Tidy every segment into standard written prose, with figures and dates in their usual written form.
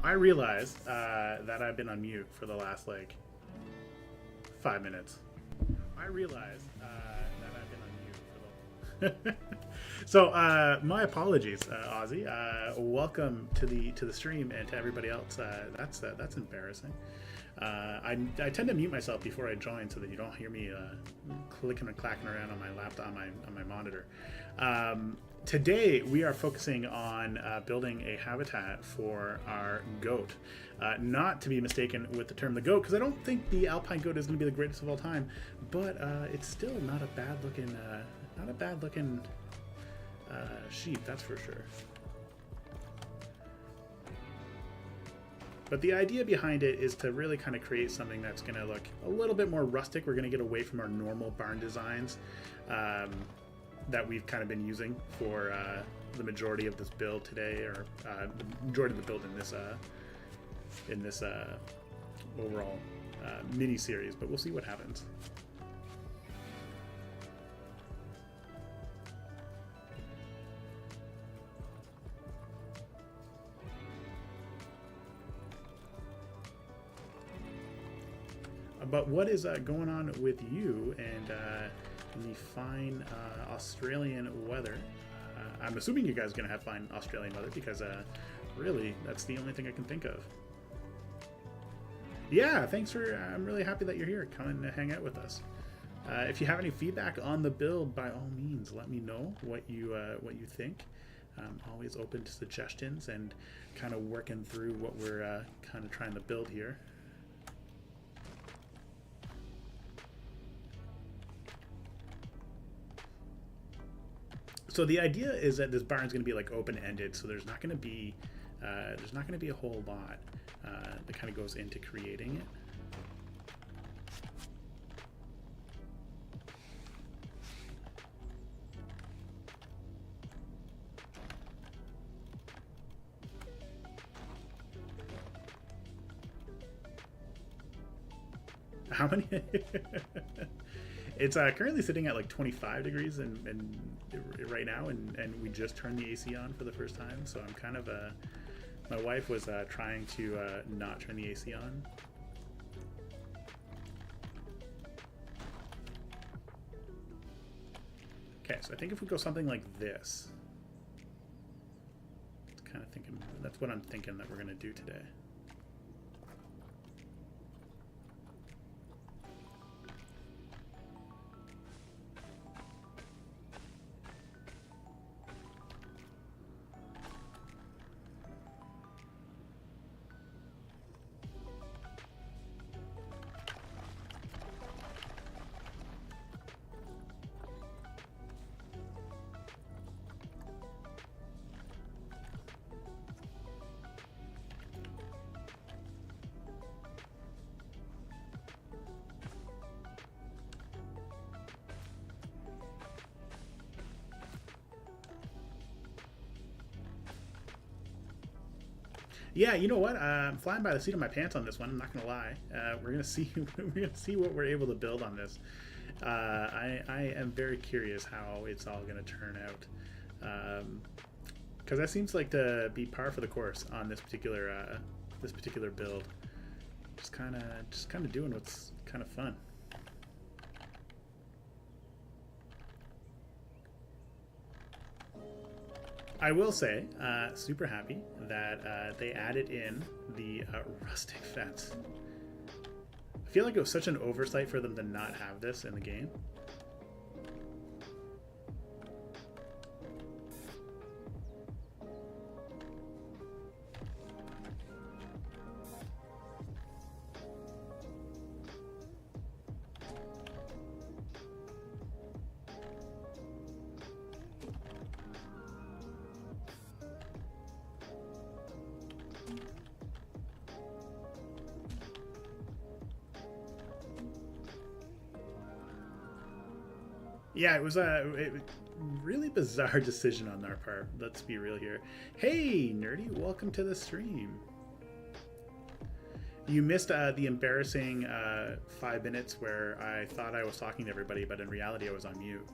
I realized that I've been on mute for the last like 5 minutes. I realized that I've been on mute for the. So my apologies, Ozzy. Welcome to the stream and to everybody else. That's embarrassing. I tend to mute myself before I join so that you don't hear me clicking and clacking around on my laptop on my monitor. Today we are focusing on building a habitat for our goat, not to be mistaken with the term the goat, because I don't think the alpine goat is going to be the greatest of all time, but it's still not a bad looking sheep, that's for sure. But the idea behind it is to really kind of create something that's going to look a little bit more rustic. We're going to get away from our normal barn designs that we've kind of been using for the majority of this build today, or the majority of the build in this overall mini series. But we'll see what happens. But what is going on with you and the fine Australian weather? I'm assuming you guys are going to have fine Australian weather because really that's the only thing I can think of. Yeah, thanks for. I'm really happy that you're here. Come and hang out with us. If you have any feedback on the build, by all means, let me know what you think. I'm always open to suggestions and kind of working through what we're kind of trying to build here. So the idea is that this barn is going to be like open-ended, so there's not going to be a whole lot that kind of goes into creating it. How many? It's currently sitting at like 25 degrees and right now, and we just turned the AC on for the first time. So I'm kind of my wife was trying to not turn the AC on. Okay, so I think if we go something like this, kind of thinking that's what I'm thinking that we're gonna do today. Yeah, you know what? I'm flying by the seat of my pants on this one. I'm not gonna lie. We're gonna see. We're gonna see what we're able to build on this. I am very curious how it's all gonna turn out, because that seems like to be par for the course on this particular build. Just kind of doing what's kind of fun. I will say, super happy that they added in the rustic fence. I feel like it was such an oversight for them to not have this in the game. Yeah, it was a really bizarre decision on our part. Let's be real here. Hey, Nerdy, welcome to the stream. You missed the embarrassing 5 minutes where I thought I was talking to everybody, but in reality I was on mute.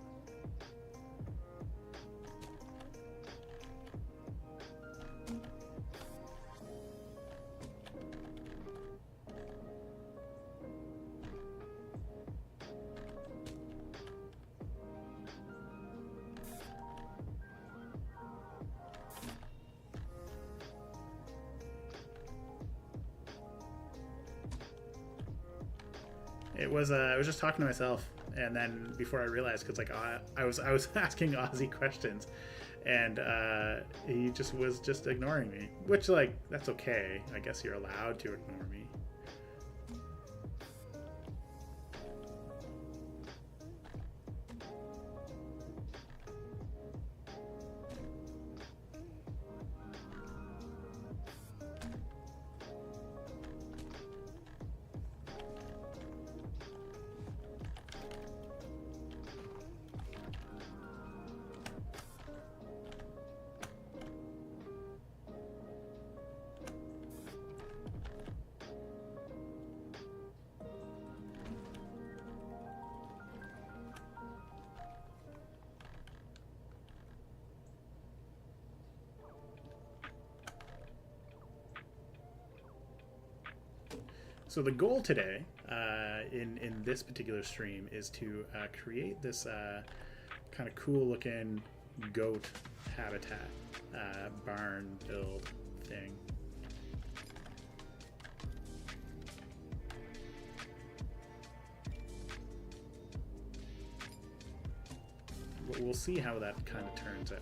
I was just talking to myself, and then before I realized, because like I was asking Ozzy questions, and he just was just ignoring me, which like that's okay. I guess you're allowed to ignore me. So the goal today, in this particular stream, is to create this kind of cool looking goat habitat barn build thing. We'll see how that kind of turns out.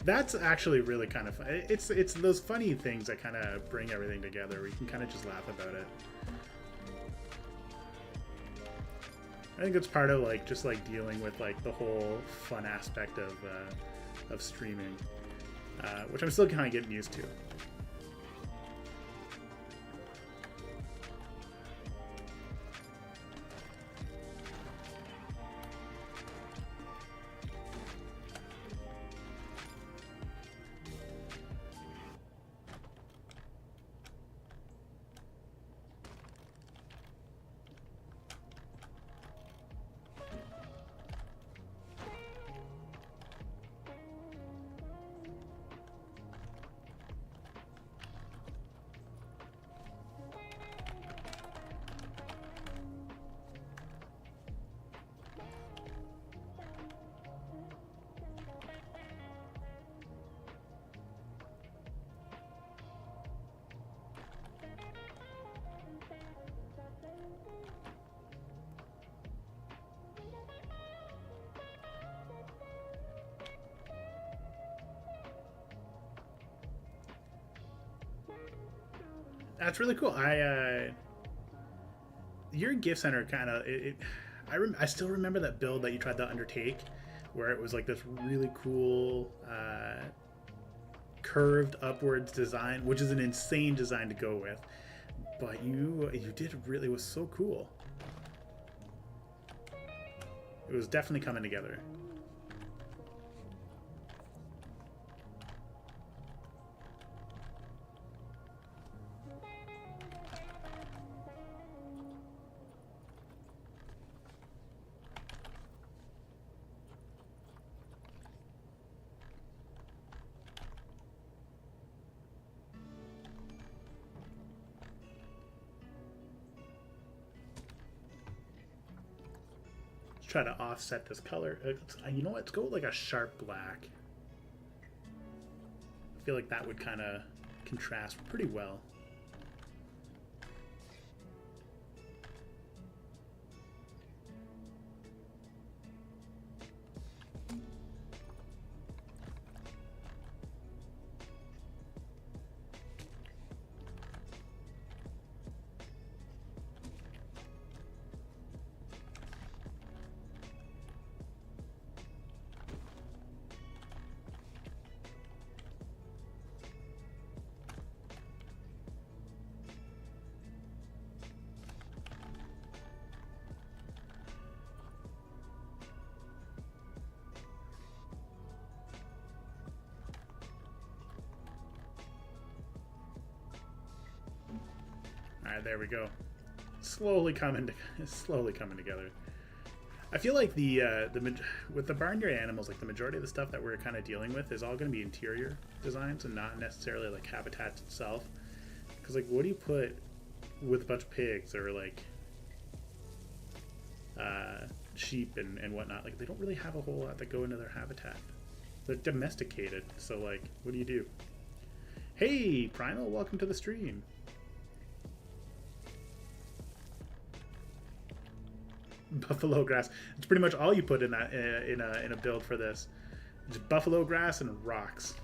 That's actually really kind of fun. It's those funny things that kind of bring everything together. We can kind of just laugh about it. I think it's part of like just like dealing with like the whole fun aspect of streaming, which I'm still kind of getting used to. That's really cool. Your gift center kind of I still remember that build that you tried to undertake, where it was like this really cool curved upwards design, which is an insane design to go with. But you did really, it was so cool. It was definitely coming together. Try to offset this color. You know what? Let's go with like a sharp black. I feel like that would kind of contrast pretty well. There we go. Slowly coming together. I feel like with the barnyard animals, like the majority of the stuff that we're kind of dealing with is all going to be interior designs and not necessarily like habitats itself. Because like, what do you put with a bunch of pigs or like sheep and whatnot? Like, they don't really have a whole lot that go into their habitat. They're domesticated, so like, what do you do? Hey, Primal, welcome to the stream. Buffalo grass. It's pretty much all you put in that in a build for this. Just buffalo grass and rocks.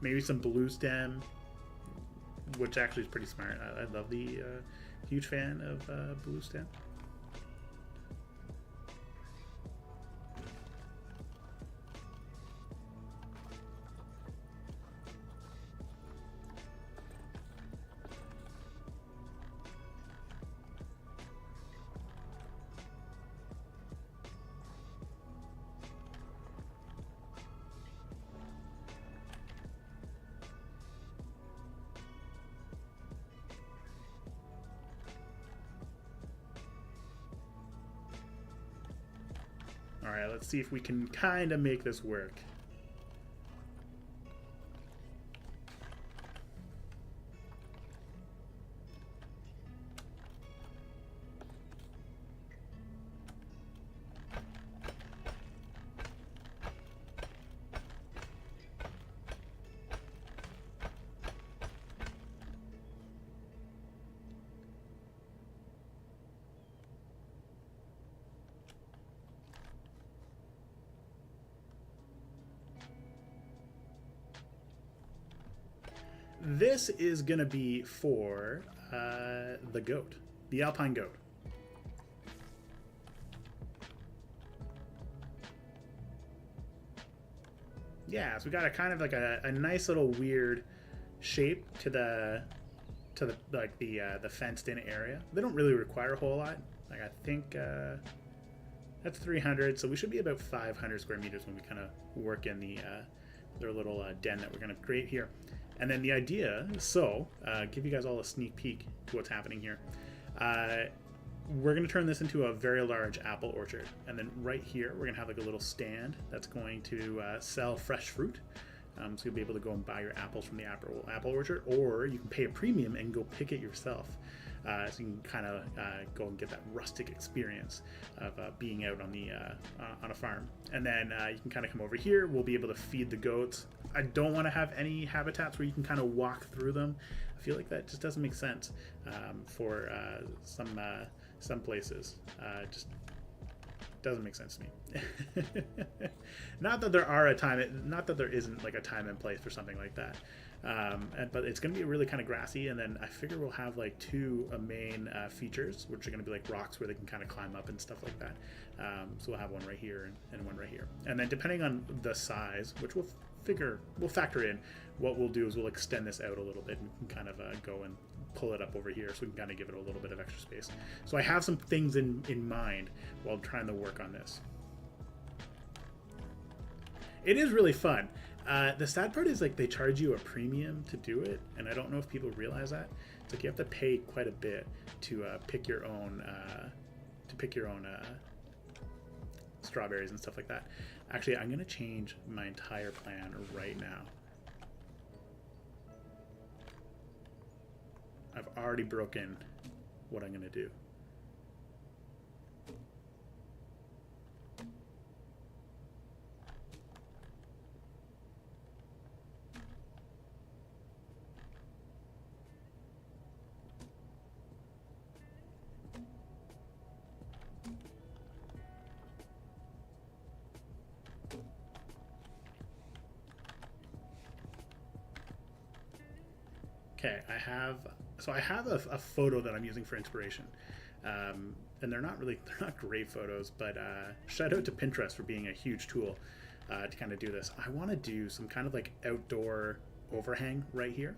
Maybe some blue stem, which actually is pretty smart. I love the huge fan of blue stem. Alright, let's see if we can kind of make this work. This is going to be for the goat, the alpine goat. Yeah, so we got a kind of like a nice little weird shape to the like the fenced in area. They don't really require a whole lot. Like, I think that's 300, so we should be about 500 square meters when we kind of work in their little den that we're going to create here. And then the idea, so give you guys all a sneak peek to what's happening here. We're going to turn this into a very large apple orchard. And then right here, we're going to have like a little stand that's going to sell fresh fruit. So you'll be able to go and buy your apples from the apple orchard, or you can pay a premium and go pick it yourself. So you can kind of go and get that rustic experience of being out on a farm. And then you can kind of come over here. We'll be able to feed the goats. I don't want to have any habitats where you can kind of walk through them. I feel like that just doesn't make sense for some places. Just doesn't make sense to me. Not that there isn't like a time and place for something like that. But it's going to be really kind of grassy, and then I figure we'll have like two main features, which are going to be like rocks where they can kind of climb up and stuff like that. So we'll have one right here and one right here. And then depending on the size, which we'll factor in, what we'll do is we'll extend this out a little bit and we can kind of go and pull it up over here so we can kind of give it a little bit of extra space. So I have some things in mind while trying to work on this. It is really fun. The sad part is like they charge you a premium to do it, and I don't know if people realize that. It's like you have to pay quite a bit to pick your own strawberries and stuff like that. Actually, I'm gonna change my entire plan right now. I've already broken what I'm gonna do. Okay, I have a photo that I'm using for inspiration, and they're not great photos, but shout out to Pinterest for being a huge tool to kind of do this. I want to do some kind of like outdoor overhang right here.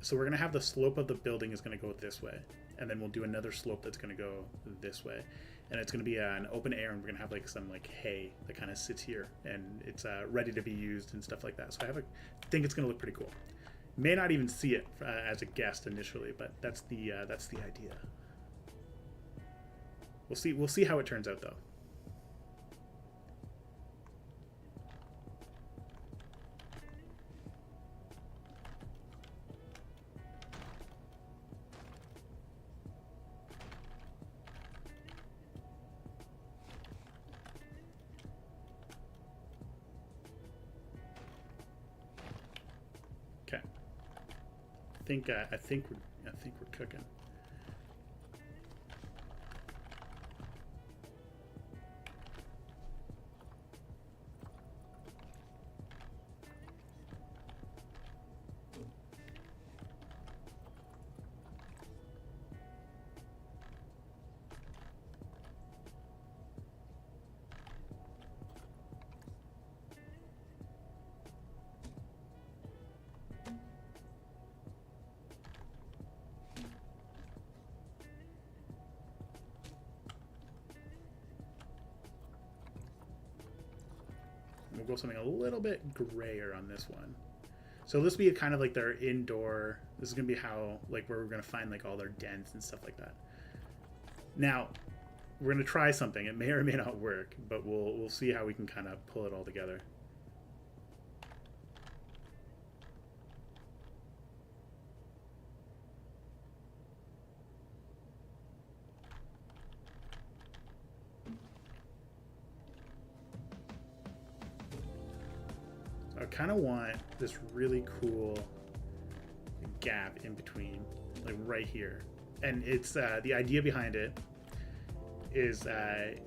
So we're gonna have the slope of the building is gonna go this way, and then we'll do another slope that's gonna go this way, and it's going to be an open air, and we're going to have like some like hay that kind of sits here, and it's ready to be used and stuff like that. So I think it's going to look pretty cool. May not even see it as a guest initially, but that's the idea. We'll see how it turns out though. Okay. I think we're cooking. We'll go something a little bit grayer on this one. So this will be kind of like their indoor. This is gonna be how, like, where we're gonna find like all their dens and stuff like that. Now, we're gonna try something. It may or may not work, but we'll see how we can kind of pull it all together. I kind of want this really cool gap in between, like right here. And it's the idea behind it is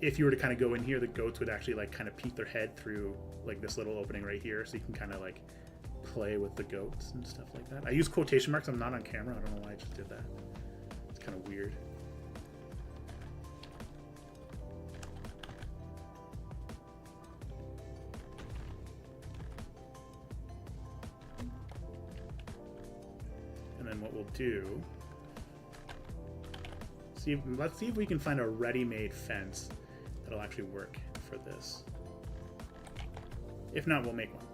if you were to kind of go in here, the goats would actually like kind of peek their head through like this little opening right here, so you can kind of like play with the goats and stuff like that. I use quotation marks. I'm not on camera. I don't know why I just did that. It's kind of weird. And then what we'll do, let's see if we can find a ready-made fence that'll actually work for this. If not, we'll make one.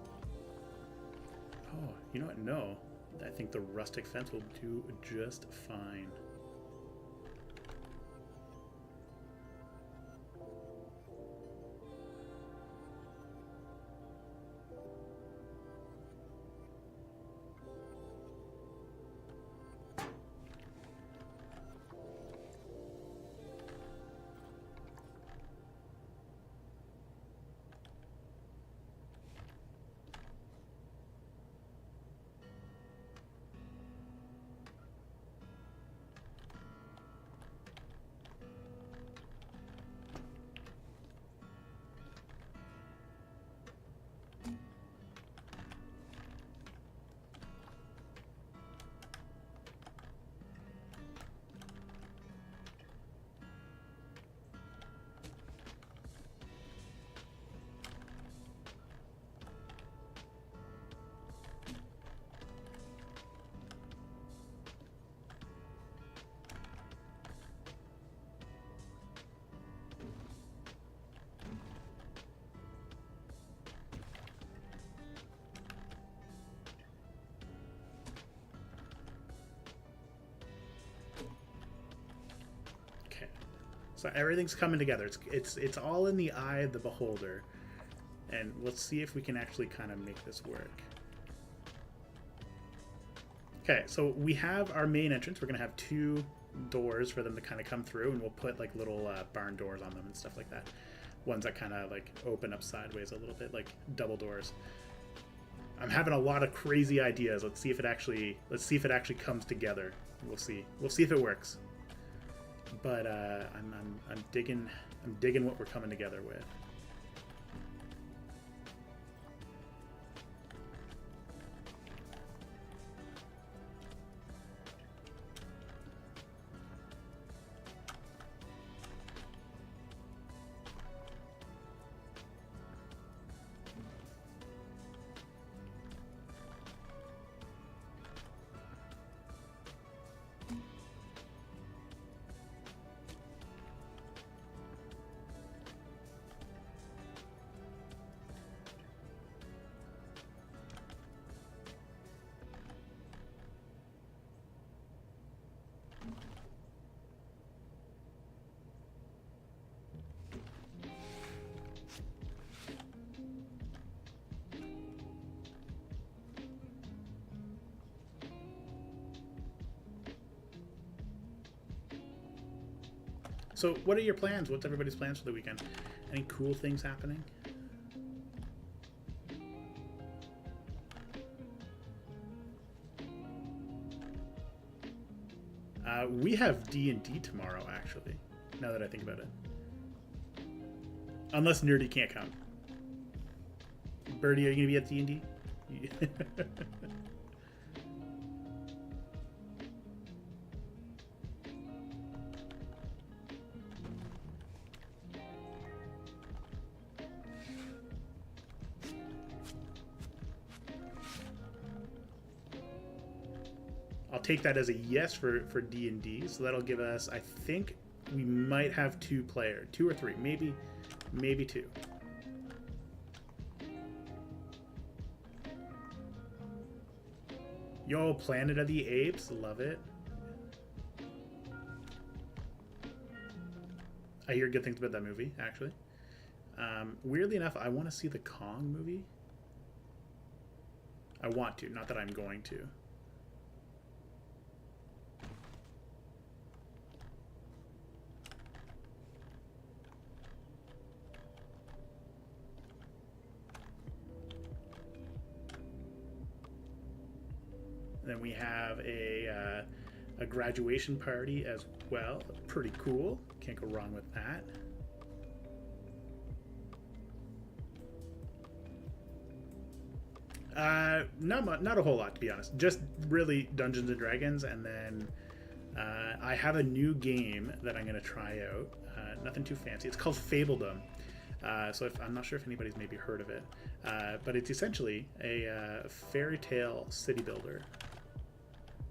Oh, you know what? No. I think the rustic fence will do just fine. So everything's coming together. It's all in the eye of the beholder. And let's see if we can actually kind of make this work. Okay, so we have our main entrance. We're going to have 2 doors for them to kind of come through, and we'll put like little barn doors on them and stuff like that. Ones that kind of like open up sideways a little bit, like double doors. I'm having a lot of crazy ideas. Let's see if it actually comes together. We'll see if it works. But I'm digging what we're coming together with. So, what are your plans? What's everybody's plans for the weekend? Any cool things happening? We have D&D tomorrow, actually. Now that I think about it, unless Nerdy can't come. Birdie, are you gonna be at D&D? I'll take that as a yes for D&D. So that'll give us, I think we might have two or three, maybe two. Yo, Planet of the Apes, love it. I hear good things about that movie, actually. Weirdly enough, I want to see the Kong movie. I want to, not that I'm going to. Then we have a graduation party as well. Pretty cool. Can't go wrong with that. Not a whole lot, to be honest. Just really Dungeons and Dragons, and then I have a new game that I'm going to try out. Nothing too fancy. It's called Fabledom. So I'm not sure if anybody's maybe heard of it, but it's essentially a fairy tale city builder,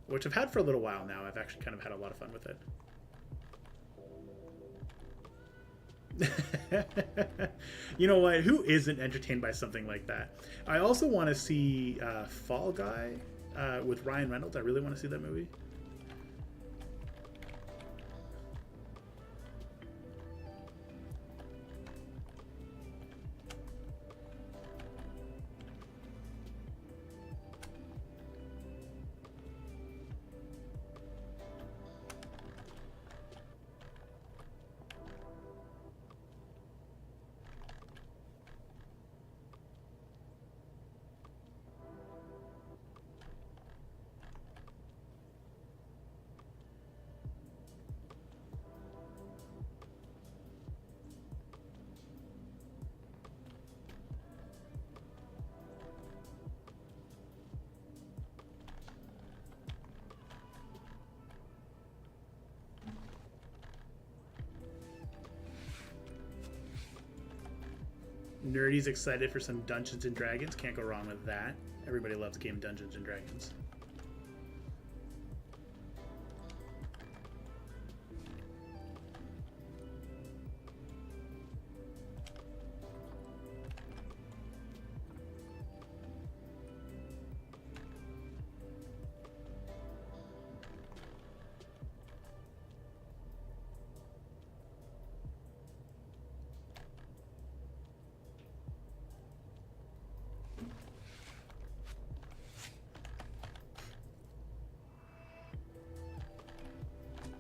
which I've had for a little while now. I've actually kind of had a lot of fun with it. You know what? Who isn't entertained by something like that? I also want to see Fall Guy with Ryan Reynolds. I really want to see that movie. Nerdy's excited for some Dungeons and Dragons. Can't go wrong with that. Everybody loves game Dungeons and Dragons.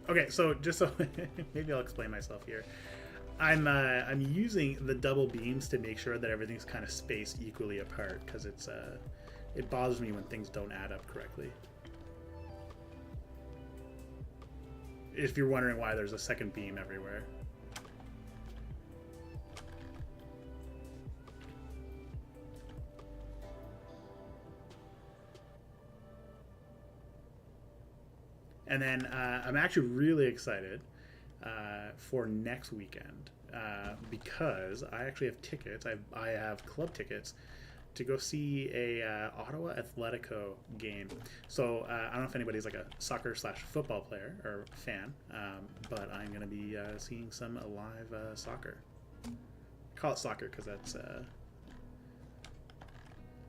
Okay, so just so maybe I'll explain myself here. I'm using the double beams to make sure that everything's kind of spaced equally apart, because it bothers me when things don't add up correctly. If you're wondering why there's a second beam everywhere. And then I'm actually really excited for next weekend because I actually have tickets. I have club tickets to go see a Ottawa Atletico game. So I don't know if anybody's like a soccer/football player or fan, but I'm going to be seeing some live soccer. I call it soccer because that's...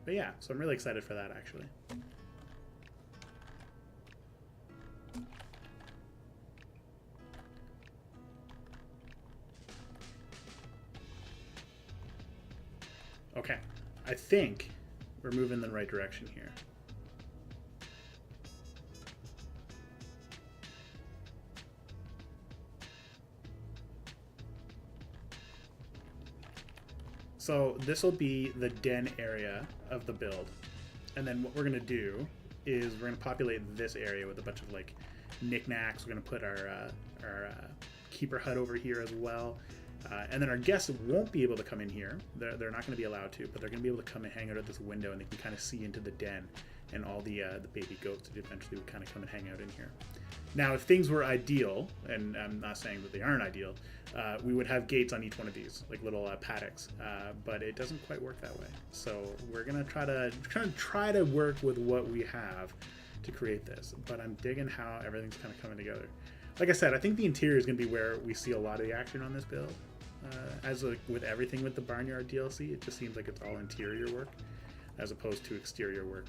But yeah, so I'm really excited for that actually. Okay, I think we're moving in the right direction here. So this will be the den area of the build. And then what we're going to do is we're going to populate this area with a bunch of like knickknacks. We're going to put our keeper hut over here as well. And then our guests won't be able to come in here. They're not going to be allowed to, but they're going to be able to come and hang out at this window, and they can kind of see into the den, and all the baby goats that eventually would kind of come and hang out in here. Now, if things were ideal, and I'm not saying that they aren't ideal, we would have gates on each one of these, like little paddocks. But it doesn't quite work that way. So we're gonna try to work with what we have to create this. But I'm digging how everything's kind of coming together. Like I said, I think the interior is gonna be where we see a lot of the action on this build. As like with everything with the Barnyard DLC, it just seems like it's all interior work as opposed to exterior work.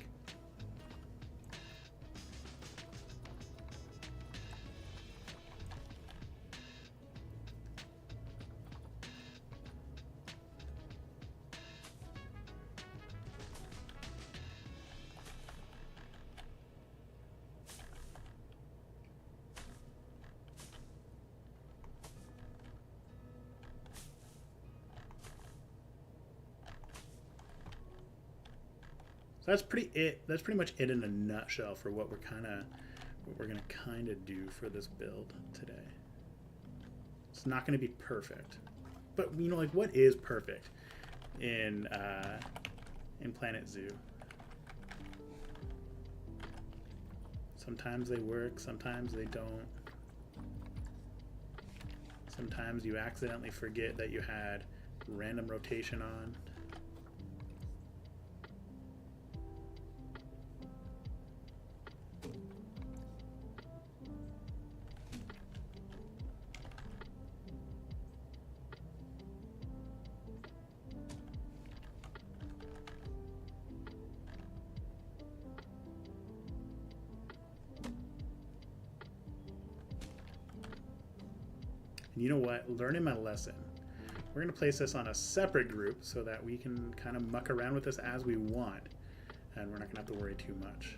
That's pretty much it in a nutshell for what we're gonna kind of do for this build today. It's not gonna be perfect, but you know, like what is perfect in Planet Zoo? Sometimes they work, sometimes they don't. Sometimes you accidentally forget that you had random rotation on. You know what? Learning my lesson. We're going to place this on a separate group so that we can kind of muck around with this as we want, and we're not going to have to worry too much.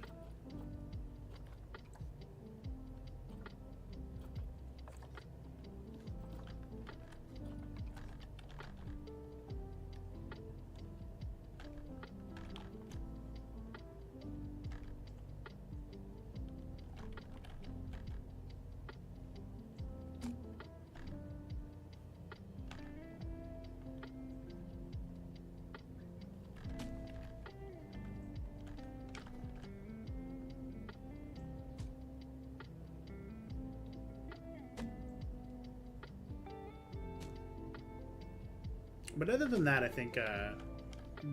But other than that, I think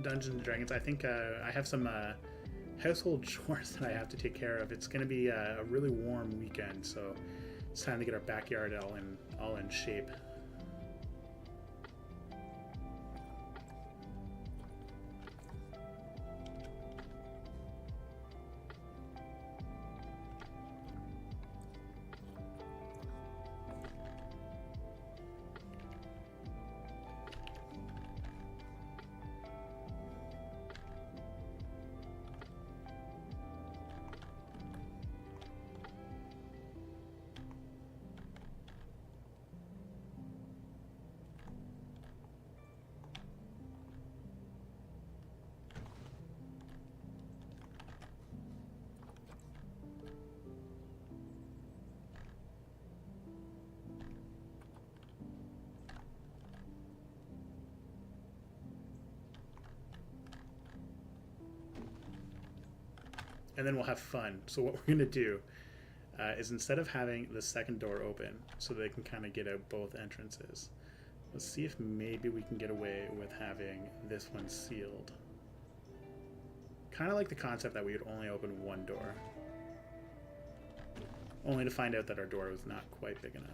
Dungeons and Dragons, I think I have some household chores that I have to take care of. It's going to be a really warm weekend, so it's time to get our backyard all in shape. And then we'll have fun. So what we're going to do is instead of having the second door open so they can kind of get out both entrances, let's see if maybe we can get away with having this one sealed. Kind of like the concept that we would only open one door. Only to find out that our door was not quite big enough.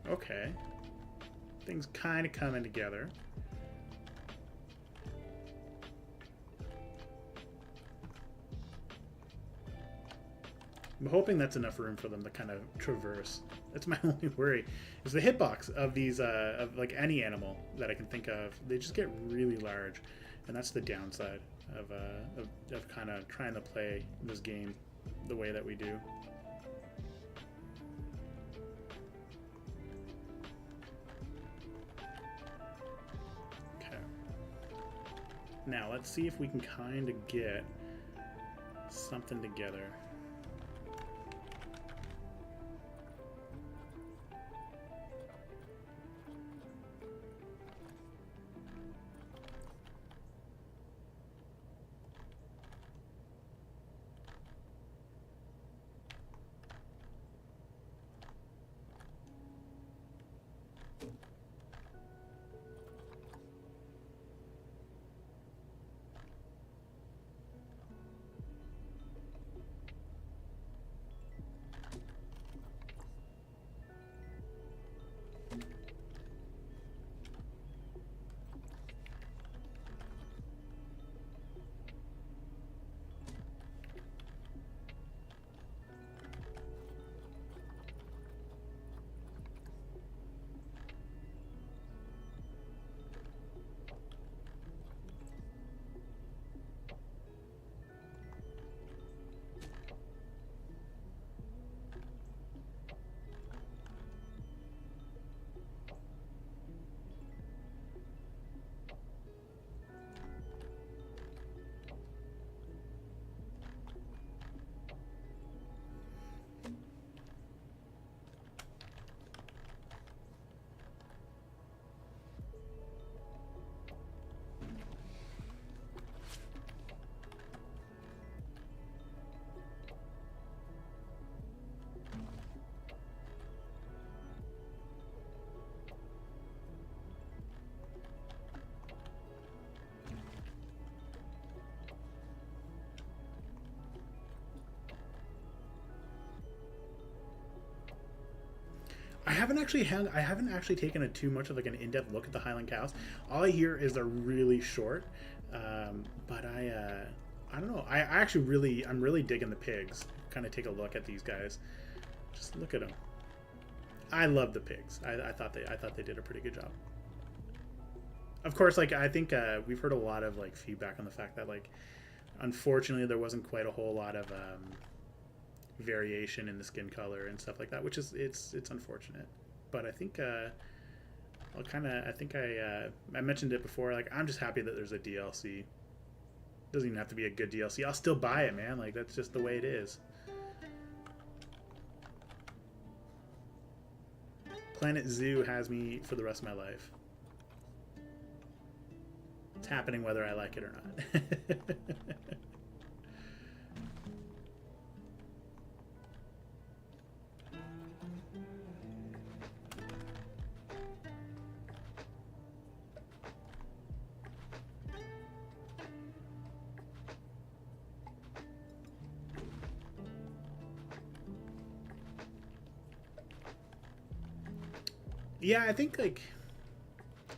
Okay, things kind of coming together. I'm hoping that's enough room for them to kind of traverse. That's my only worry. Is the hitbox of these, of like any animal that I can think of. They just get really large, and that's the downside of kind of trying to play this game the way that we do. Okay. Now let's see if we can kind of get something together. I haven't actually taken a too much of like an in-depth look at the Highland cows. All I hear is they're really short, but I don't know. I'm really digging the pigs. Kind of take a look at these guys. Just look at them. I love the pigs. I thought they did a pretty good job. Of course, like I think we've heard a lot of like feedback on the fact that like unfortunately there wasn't quite a whole lot of variation in the skin color and stuff like that, which is it's unfortunate. But I think I mentioned it before. Like I'm just happy that there's a DLC. Doesn't even have to be a good DLC. I'll still buy it, man. Like that's just the way it is. Planet Zoo has me for the rest of my life. It's happening whether I like it or not. Yeah, I think like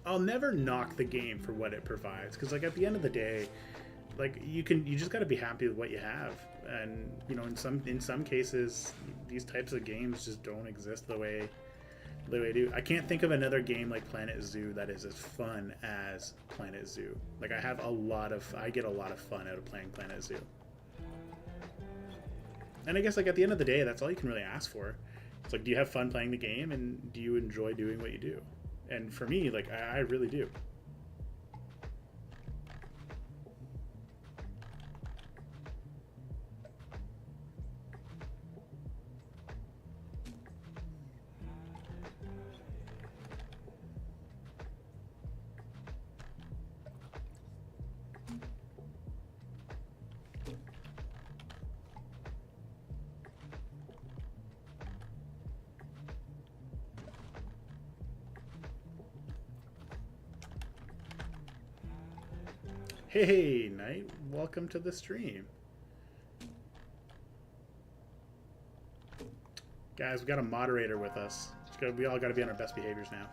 I'll never knock the game for what it provides, because like at the end of the day, like you just got to be happy with what you have, and you know in some cases these types of games just don't exist the way they do. I can't think of another game like Planet Zoo that is as fun as Planet Zoo. Like I get a lot of fun out of playing Planet Zoo, and I guess like at the end of the day, that's all you can really ask for. It's like, do you have fun playing the game, and do you enjoy doing what you do? And for me, like, I really do. Hey, Knight, welcome to the stream. Guys, we got a moderator with us. We all got to be on our best behaviors now.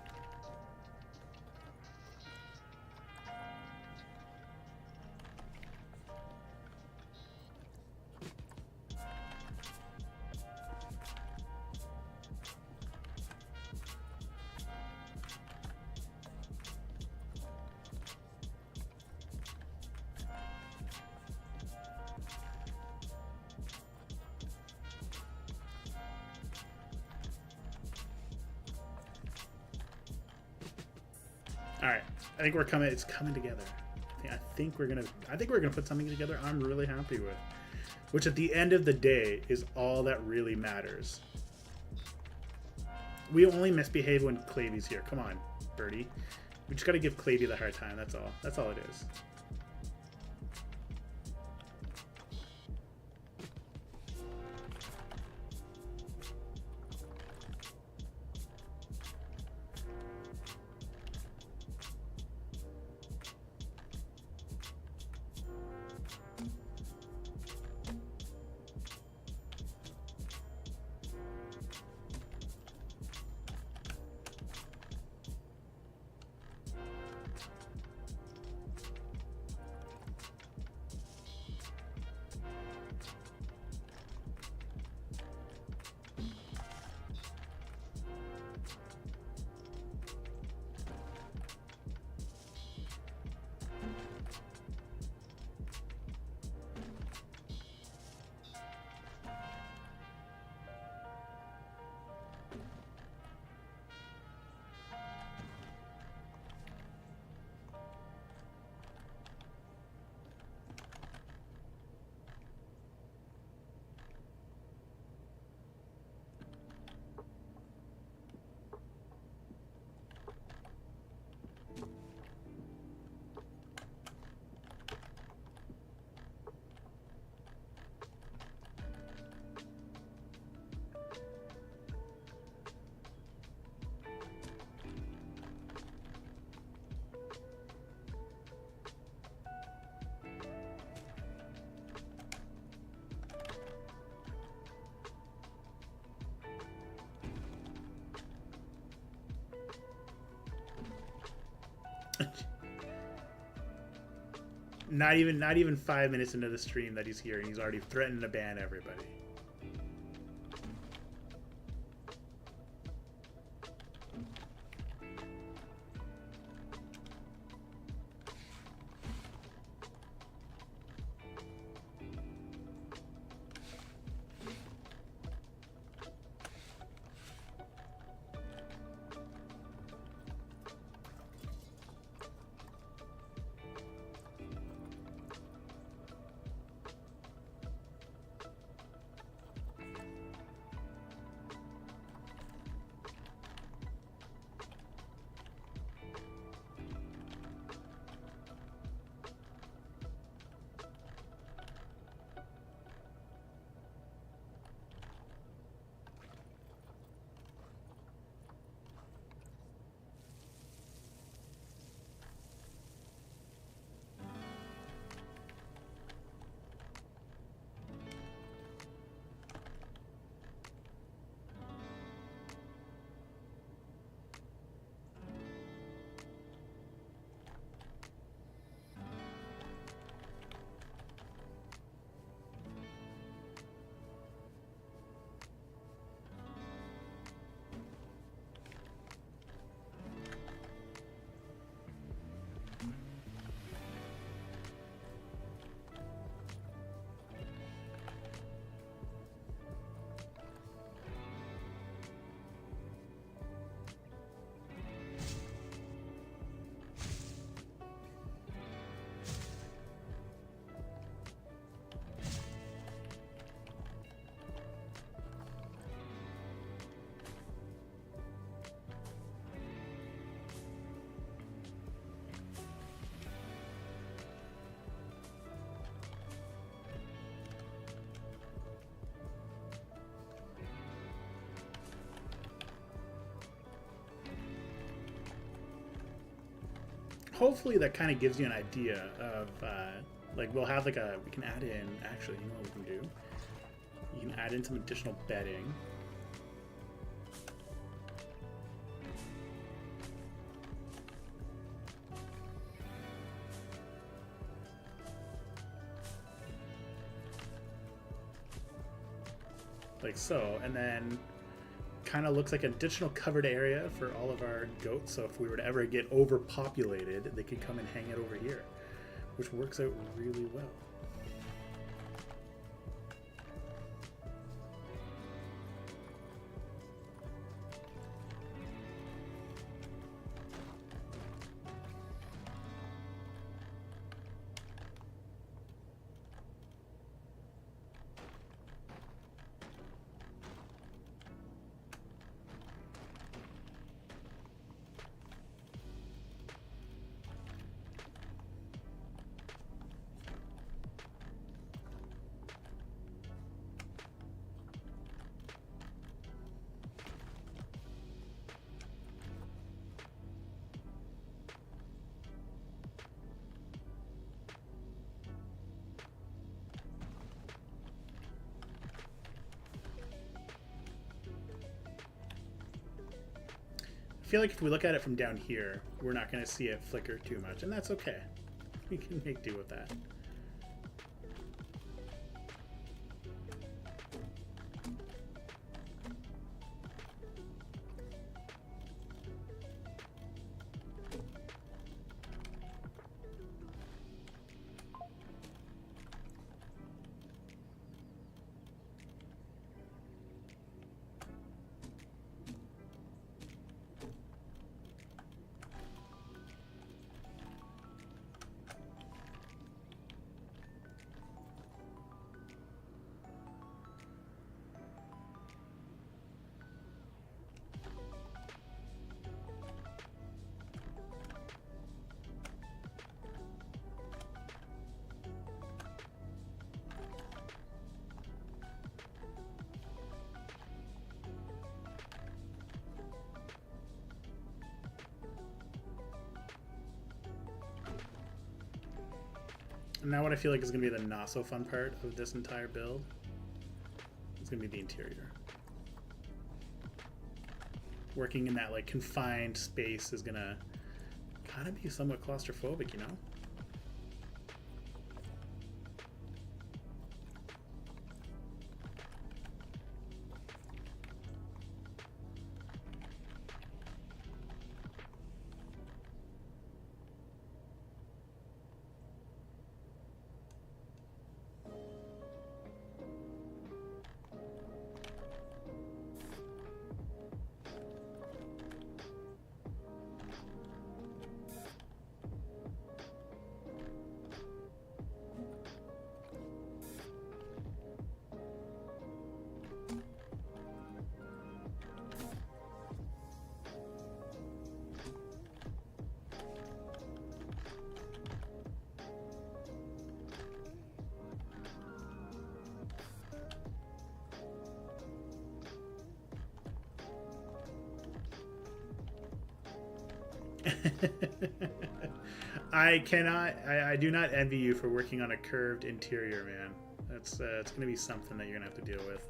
All right, I think we're coming. It's coming together. I think we're gonna put something together I'm really happy with, which at the end of the day is all that really matters. We only misbehave when Clavy's here. Come on, Birdie. We just got to give Clavy the hard time. That's all. That's all it is. Not even 5 minutes into the stream that he's here, and he's already threatened to ban everybody. Hopefully that kind of gives you an idea of like we'll have like we can add in, actually, you know what we can do? You can add in some additional bedding. Like so, and then kind of looks like an additional covered area for all of our goats, so if we were to ever get overpopulated, they could come and hang it over here, which works out really well. feel like if we look at it from down here, we're not going to see it flicker too much, and that's okay. We can make do with that. And now what I feel like is going to be the not so fun part of this entire build is going to be the interior. Working in that like confined space is going to kind of be somewhat claustrophobic, you know? I do not envy you for working on a curved interior, man. That's it's gonna be something that you're gonna have to deal with.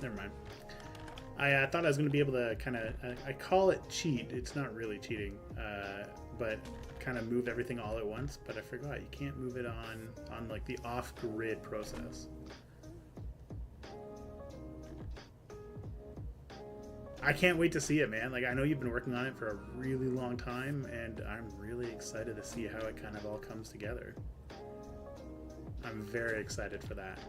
Never mind. I thought I was going to be able to kind of, I call it cheat. It's not really cheating, but kind of move everything all at once. But I forgot you can't move it on like the off-grid process. I can't wait to see it, man. Like, I know you've been working on it for a really long time, and I'm really excited to see how it kind of all comes together. I'm very excited for that.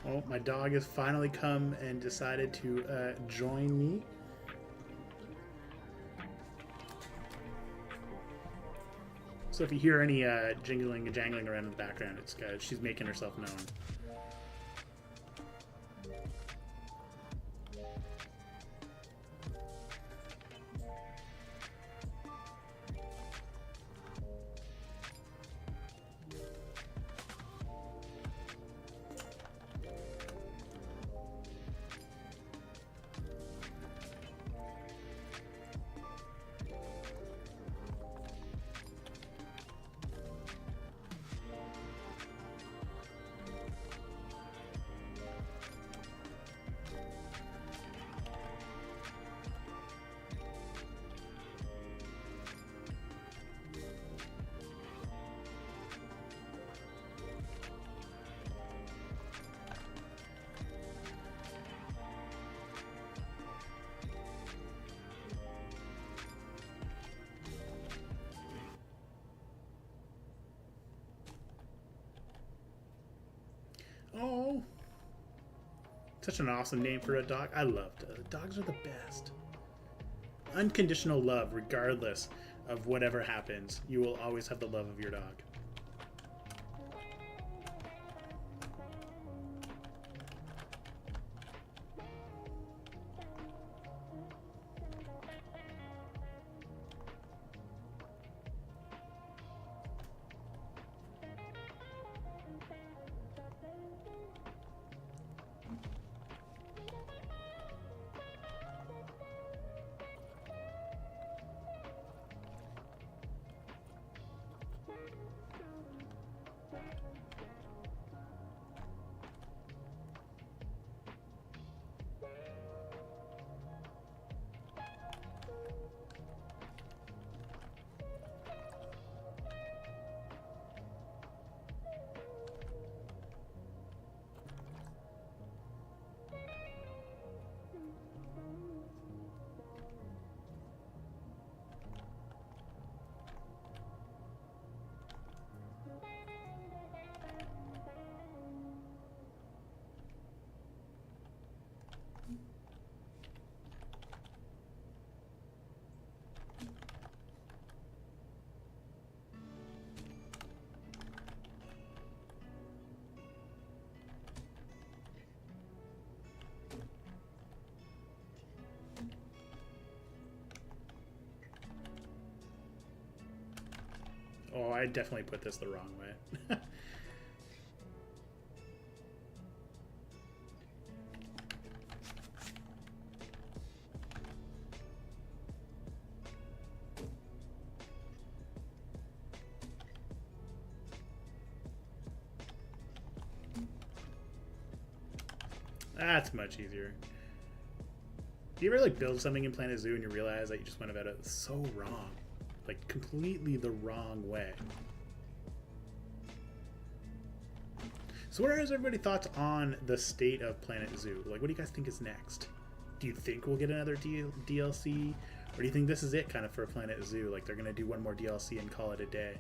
Oh, my dog has finally come and decided to join me. So if you hear any jingling and jangling around in the background, it's she's making herself known. Oh, such an awesome name for a dog. I love dogs. Are the best. Unconditional love, regardless of whatever happens. You will always have the love of your dog. Oh, I definitely put this the wrong way. That's much easier. Do you ever like build something in Planet Zoo and you realize that you just went about it so wrong? Like completely the wrong way. So what are everybody's thoughts on the state of Planet Zoo? Like what do you guys think is next? Do you think we'll get another DLC? Or do you think this is it kind of for Planet Zoo? Like they're going to do one more DLC and call it a day?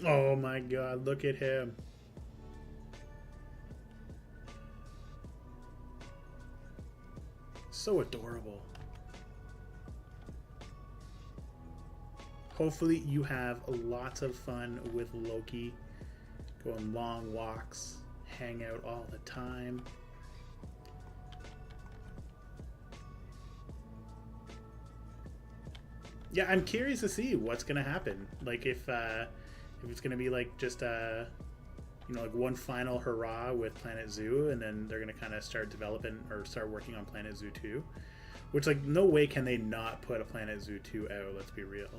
Oh my god, look at him. So adorable. Hopefully you have lots of fun with Loki. Go on long walks, hang out all the time. Yeah, I'm curious to see what's gonna happen. Like if it's gonna be like just you know, like one final hurrah with Planet Zoo, and then they're gonna kind of start developing or start working on Planet Zoo 2, which like no way can they not put a Planet Zoo 2 out. Let's be real.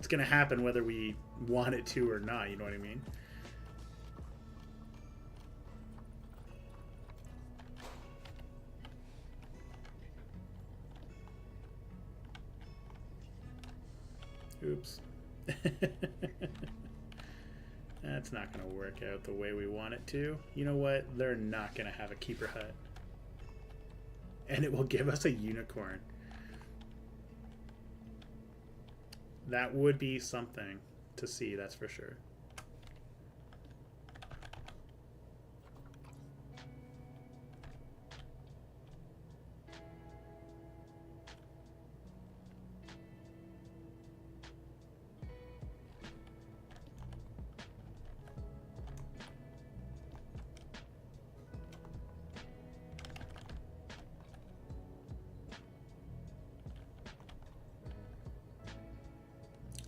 It's gonna happen whether we want it to or not. You know what I mean? Oops. That's not going to work out the way we want it to. You know what? They're not going to have a keeper hut. And it will give us a unicorn. That would be something to see, that's for sure.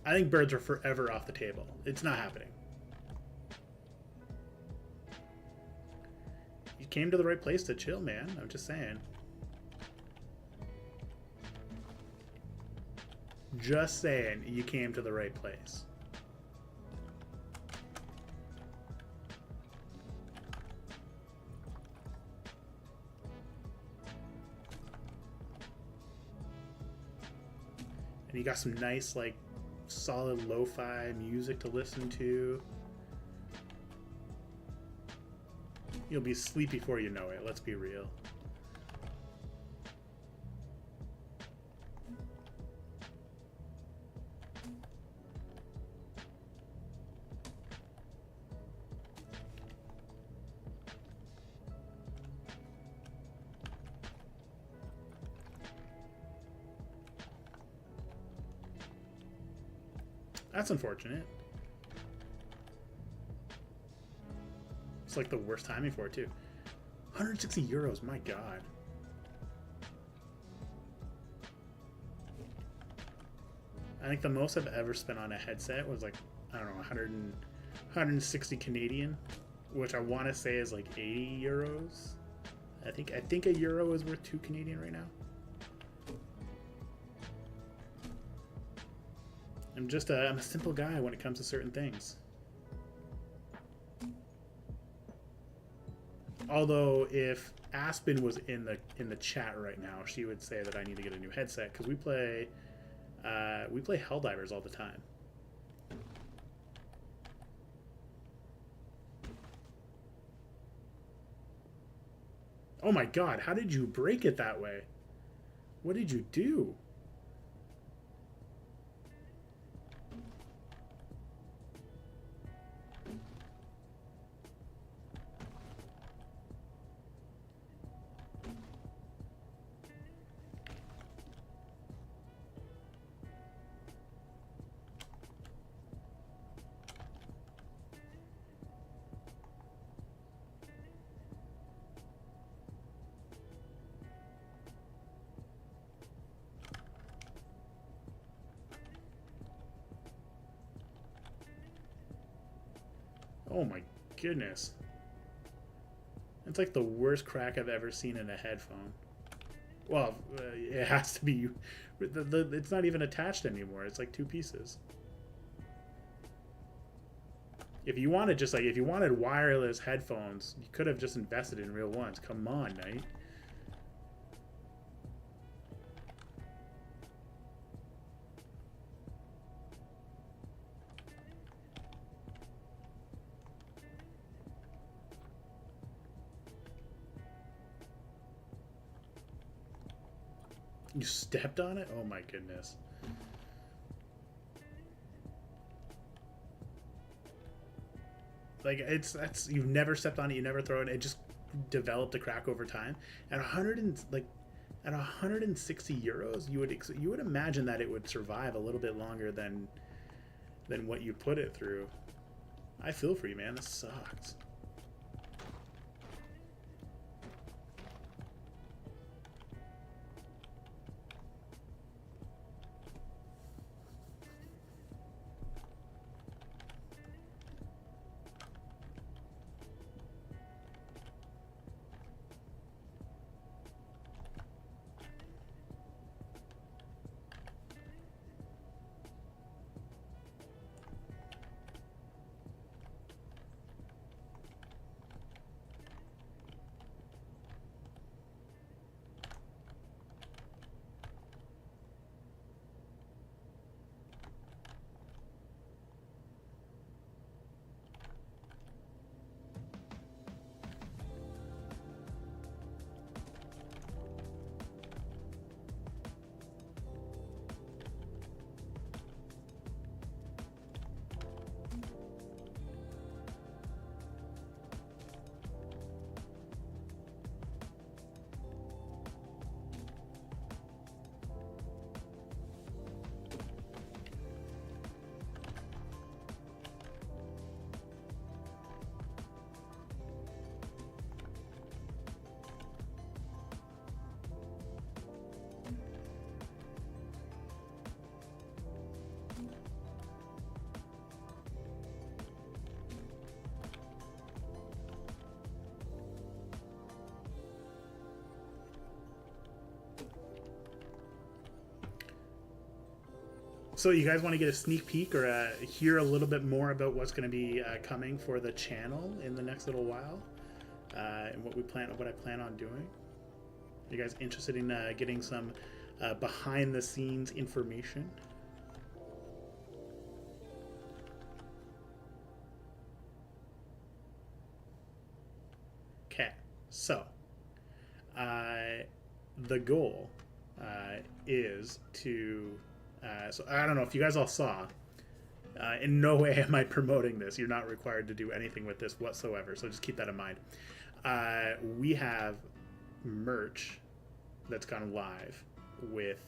I think birds are forever off the table. It's not happening. You came to the right place to chill, man. I'm just saying. Just saying, you came to the right place. And you got some nice, like, solid lo-fi music to listen to. You'll be asleep before you know it, let's be real. That's unfortunate. It's like the worst timing for it too. 160 euros, my god. I think the most I've ever spent on a headset was like, I don't know, 160 Canadian, which I want to say is like 80 euros. I think a euro is worth 2 Canadian right now. I'm a simple guy when it comes to certain things. Although if Aspen was in the chat right now, she would say that I need to get a new headset because we play Helldivers all the time. Oh my god, how did you break it that way? What did you do? Oh my goodness. It's like the worst crack I've ever seen in a headphone. Well, it has to be. It's not even attached anymore. It's like 2 pieces. If you wanted if you wanted wireless headphones, you could have just invested in real ones. Come on, Knight. You stepped on it? Oh my goodness. Like that's you've never stepped on it, you never throw it. It just developed a crack over time. At 160 euros, you would imagine that it would survive a little bit longer than what you put it through. I feel for you, man. This sucks. So you guys want to get a sneak peek or hear a little bit more about what's going to be coming for the channel in the next little while, and what I plan on doing? You guys interested in getting some behind the scenes information? Okay, so the goal is to. So I don't know if you guys all saw. In no way am I promoting this. You're not required to do anything with this whatsoever. So just keep that in mind. We have merch that's gone live with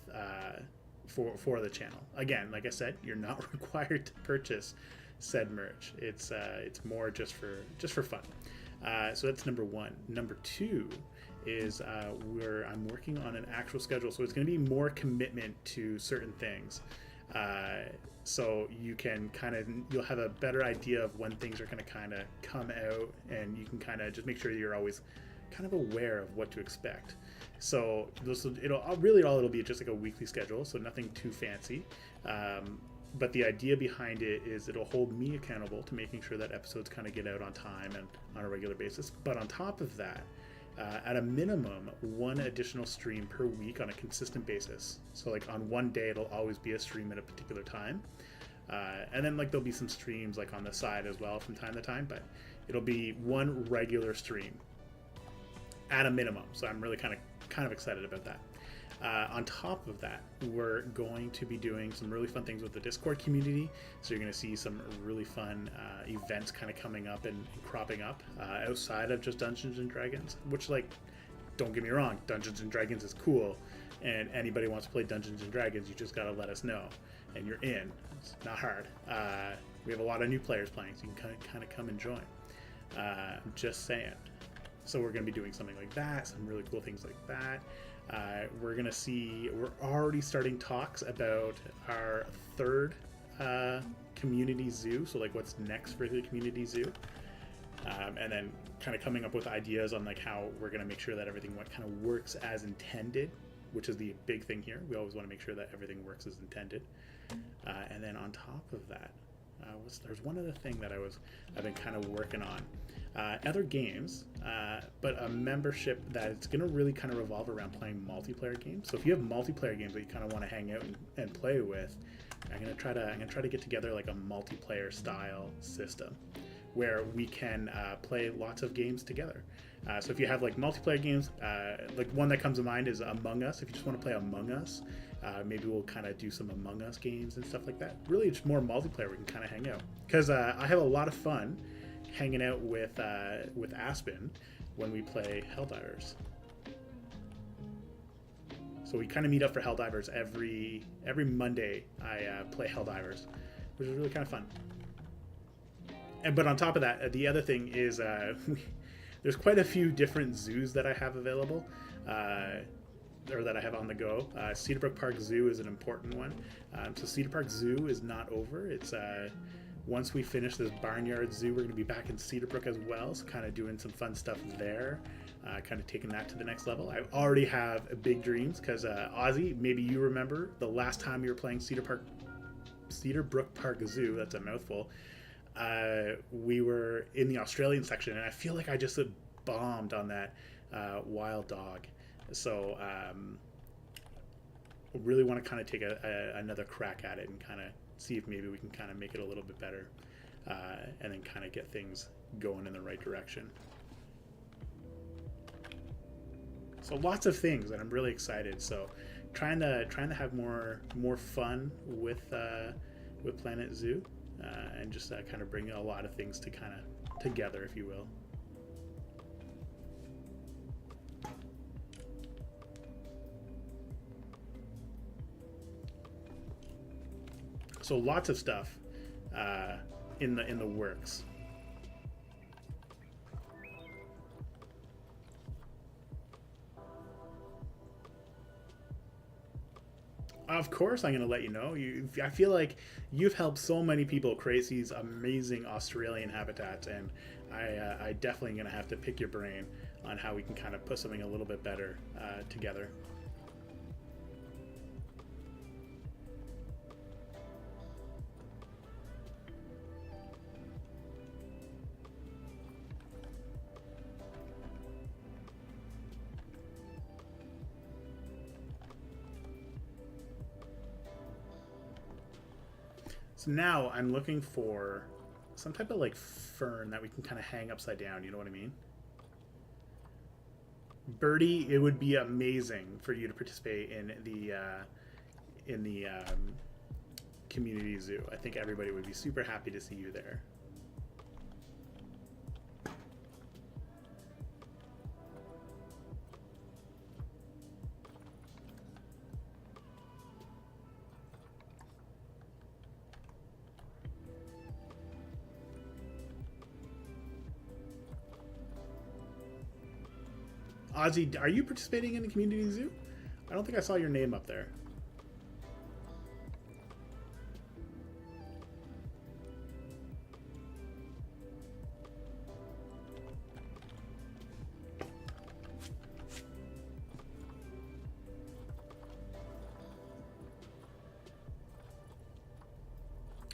for the channel. Again, like I said, you're not required to purchase said merch. It's more just for fun. So that's number one. Number two is I'm working on an actual schedule, so it's going to be more commitment to certain things. So you can you'll have a better idea of when things are going to kind of come out, and you can kind of just make sure you're always kind of aware of what to expect. So it'll be just like a weekly schedule, so nothing too fancy. But the idea behind it is it'll hold me accountable to making sure that episodes kind of get out on time and on a regular basis. But on top of that, at a minimum, one additional stream per week on a consistent basis. So like on one day, it'll always be a stream at a particular time. And then like there'll be some streams like on the side as well from time to time, but it'll be one regular stream at a minimum. So I'm really kind of excited about that. On top of that, we're going to be doing some really fun things with the Discord community. So you're going to see some really fun events kind of coming up and cropping up outside of just Dungeons and Dragons, which, like, don't get me wrong, Dungeons and Dragons is cool, and anybody wants to play Dungeons and Dragons, you just got to let us know, and you're in. It's not hard. We have a lot of new players playing, so you can kind of come and join. I'm just saying. So we're going to be doing something like that, some really cool things like that. We're already starting talks about our third community zoo, so like what's next for the community zoo, and then kind of coming up with ideas on like how we're going to make sure that everything kind of works as intended, which is the big thing here. We always want to make sure that everything works as intended. And then on top of that, there's one other thing that I've been kind of working on. Other games, but a membership that it's going to really kind of revolve around playing multiplayer games. So if you have multiplayer games that you kind of want to hang out and play with, I'm going to try to get together like a multiplayer style system where we can play lots of games together. So if you have like multiplayer games, like one that comes to mind is Among Us. If you just want to play Among Us, maybe we'll kind of do some Among Us games and stuff like that. Really, it's more multiplayer. We can kind of hang out because I have a lot of fun hanging out with Aspen when we play Helldivers. So we kind of meet up for Helldivers every Monday. I play Helldivers, which is really kind of fun. But on top of that, the other thing is there's quite a few different zoos that I have available, or that I have on the go. Cedar Brook Park Zoo is an important one. So Cedar Park Zoo is not over. It's once we finish this Barnyard Zoo, we're going to be back in Cedar Brook as well, so kind of doing some fun stuff there, kind of taking that to the next level. I already have big dreams because Ozzy, maybe you remember the last time you were playing Cedar Brook Park Zoo, that's a mouthful, we were in the Australian section, and I feel like I just bombed on that wild dog. So really want to kind of take another crack at it and kind of see if maybe we can kind of make it a little bit better, and then kind of get things going in the right direction. So lots of things, and I'm really excited. So trying to have more fun with Planet Zoo, and just kind of bring a lot of things to kind of together, if you will. So lots of stuff in the works. Of course, I'm going to let you know. I feel like you've helped so many people create these amazing Australian habitats, and I definitely going to have to pick your brain on how we can kind of put something a little bit better together. So now I'm looking for some type of like fern that we can kind of hang upside down. You know what I mean? Birdie, it would be amazing for you to participate in the community zoo. I think everybody would be super happy to see you there. Ozzy, are you participating in the community zoo? I don't think I saw your name up there.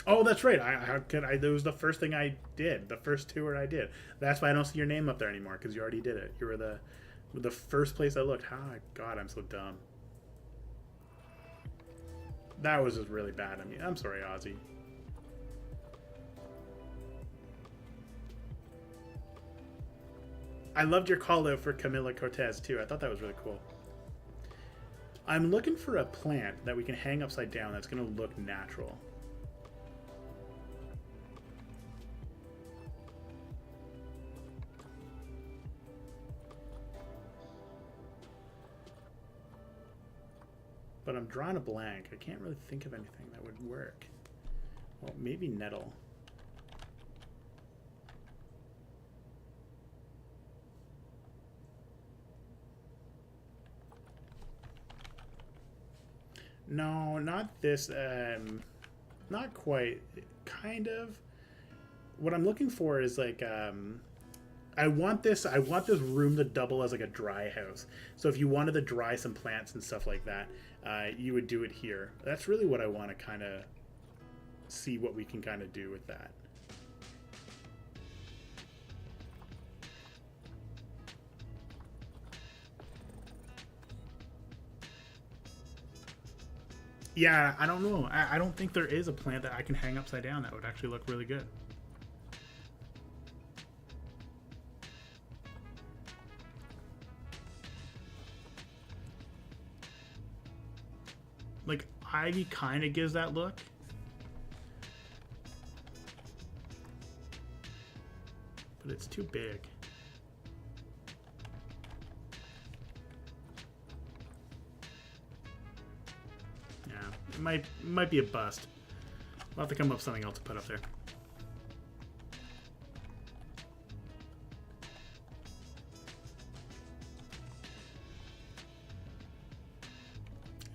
Oh, that's right. That was the first thing I did. The first tour I did. That's why I don't see your name up there anymore, because you already did it. You were the first place I looked. Oh, God, I'm so dumb. That was just really bad of me. I'm sorry, Ozzy. I loved your call out for Camila Cortez, too. I thought that was really cool. I'm looking for a plant that we can hang upside down that's going to look natural. But I'm drawing a blank. I can't really think of anything that would work. Well, maybe nettle. No, not this. Not quite. Kind of. What I'm looking for is like I want this room to double as like a dry house. So if you wanted to dry some plants and stuff like that, you would do it here. That's really what I want to kind of see what we can kind of do with that. Yeah, I don't know. I don't think there is a plant that I can hang upside down that would actually look really good. Like, ivy kind of gives that look. But it's too big. Yeah, it might be a bust. We'll have to come up with something else to put up there.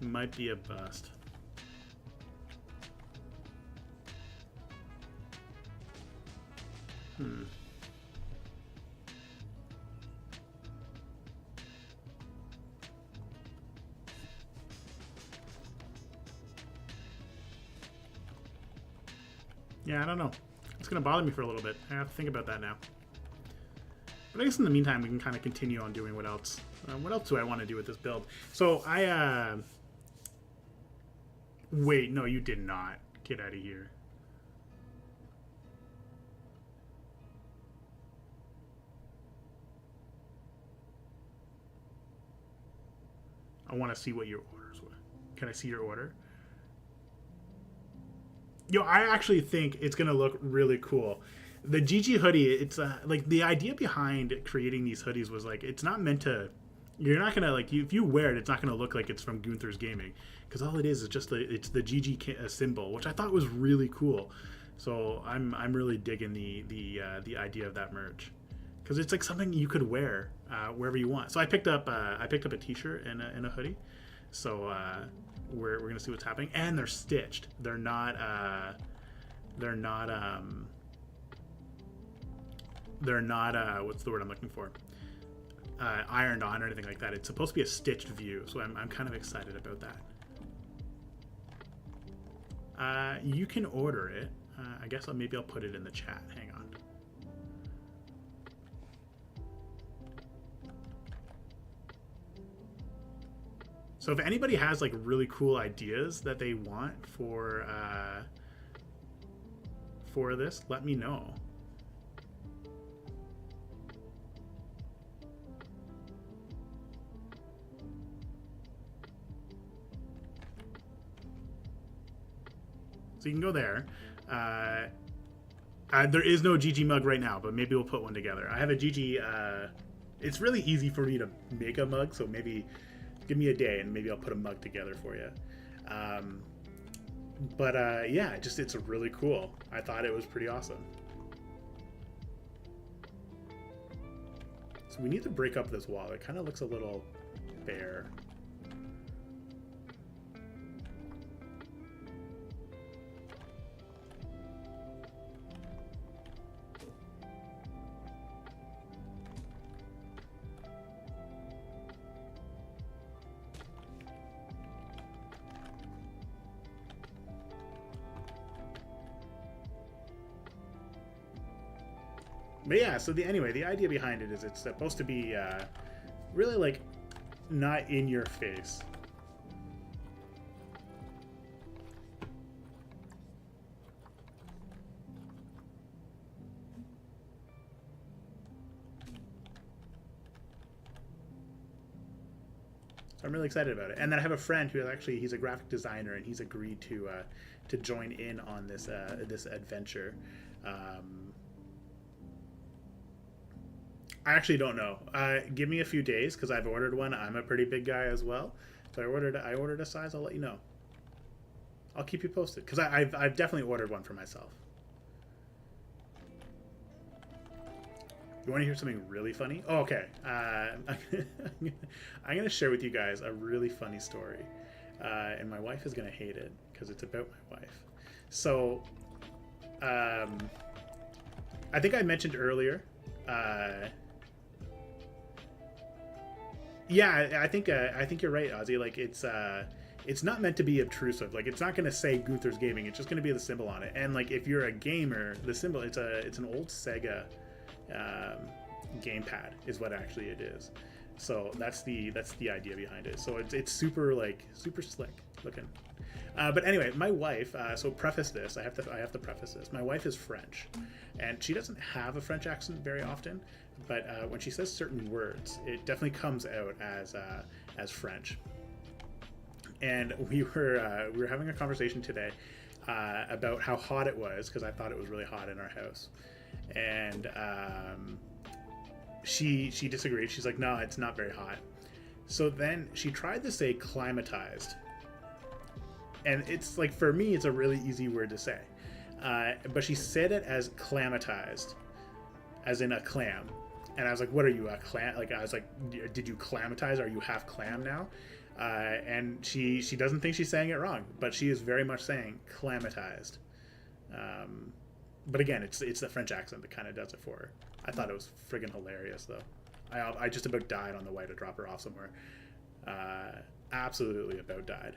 It might be a bust. Yeah, I don't know. It's going to bother me for a little bit. I have to think about that now. But I guess in the meantime, we can kind of continue on doing what else. What else do I want to do with this build? So I... Wait, no, you did not. Get out of here. I want to see what your orders were. Can I see your order? Yo, I actually think it's going to look really cool. The GG hoodie, it's like the idea behind creating these hoodies was like, it's not meant to, you're not going to like, if you wear it, it's not going to look like it's from Gunther's Gaming. Because all it is just it's the GG symbol, which I thought was really cool. So I'm really digging the idea of that merch. Because it's like something you could wear wherever you want. So I picked up a t-shirt and a hoodie. So we're gonna see what's happening, and they're stitched. They're not what's the word I'm looking for? Ironed on or anything like that. It's supposed to be a stitched view, so I'm kind of excited about that. You can order it. I guess maybe I'll put it in the chat. Hang on. So if anybody has like really cool ideas that they want for for this, let me know. So you can go there. There is no GG mug right now, but maybe we'll put one together. I have a GG. It's really easy for me to make a mug, so maybe give me a day and maybe I'll put a mug together for you. Yeah, it's really cool. I thought it was pretty awesome. So we need to break up this wall. It kind of looks a little bare. But yeah, so the idea behind it is it's supposed to be really like not in your face. So I'm really excited about it. And then I have a friend who he's a graphic designer and he's agreed to join in on this this adventure. I actually don't know. Give me a few days because I've ordered one. I'm a pretty big guy as well, so I ordered a size. I'll let you know. I'll keep you posted because I've definitely ordered one for myself. You want to hear something really funny? Oh, okay. I'm gonna share with you guys a really funny story, and my wife is gonna hate it because it's about my wife. So, I think I mentioned earlier. Yeah, I think you're right, Ozzy. Like it's not meant to be obtrusive. Like it's not going to say Gunther's Gaming. It's just going to be the symbol on it. And like if you're a gamer, the symbol it's an old Sega gamepad is what actually it is. So that's the idea behind it. So it's super slick looking. But anyway, my wife. So preface this. I have to preface this. My wife is French, and she doesn't have a French accent very often. But when she says certain words, it definitely comes out as French. And we were having a conversation today about how hot it was because I thought it was really hot in our house, and she disagreed. She's like, no, it's not very hot. So then she tried to say climatized, and it's like for me, it's a really easy word to say, but she said it as clamatized, as in a clam. And I was like, what are you, a clam? Like, I was like, did you clamatize? Are you half clam now? And she doesn't think she's saying it wrong, but she is very much saying clamatized. But again, it's the French accent that kind of does it for her. I thought it was friggin' hilarious, though. I just about died on the way to drop her off somewhere. Absolutely about died.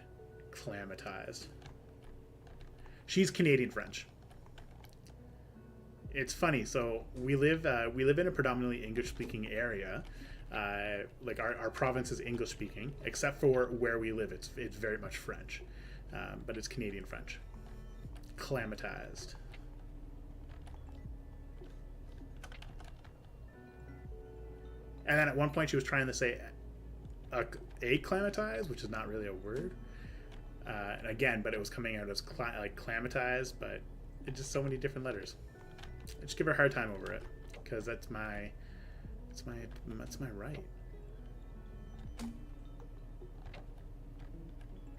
Clamatized. She's Canadian French. It's funny. So we live in a predominantly English-speaking area. Like our province is English-speaking, except for where we live. It's very much French, but it's Canadian French. Clamatized. And then at one point she was trying to say acclimatized, which is not really a word. And again, but it was coming out as clamatized, but it's just so many different letters. I just give her a hard time over it because that's my right.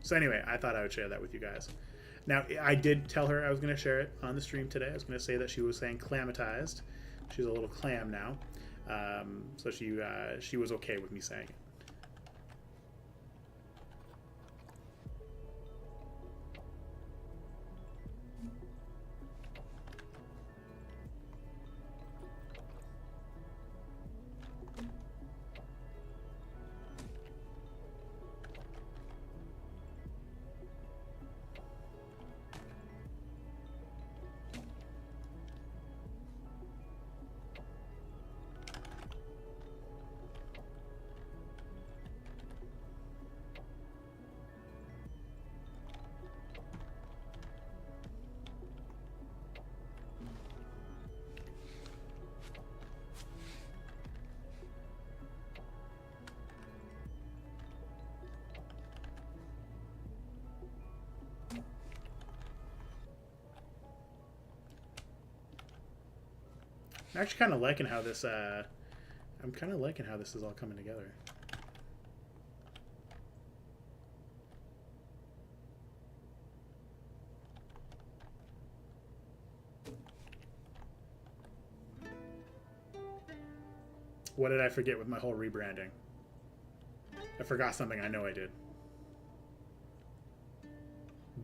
So anyway, I thought I would share that with you guys. Now, I did tell her I was going to share it on the stream today. I was going to say that she was saying clamatized. She's a little clam now, so she was okay with me saying it. I'm actually kind of liking how this. I'm kind of liking how this is all coming together. What did I forget with my whole rebranding? I forgot something I know I did.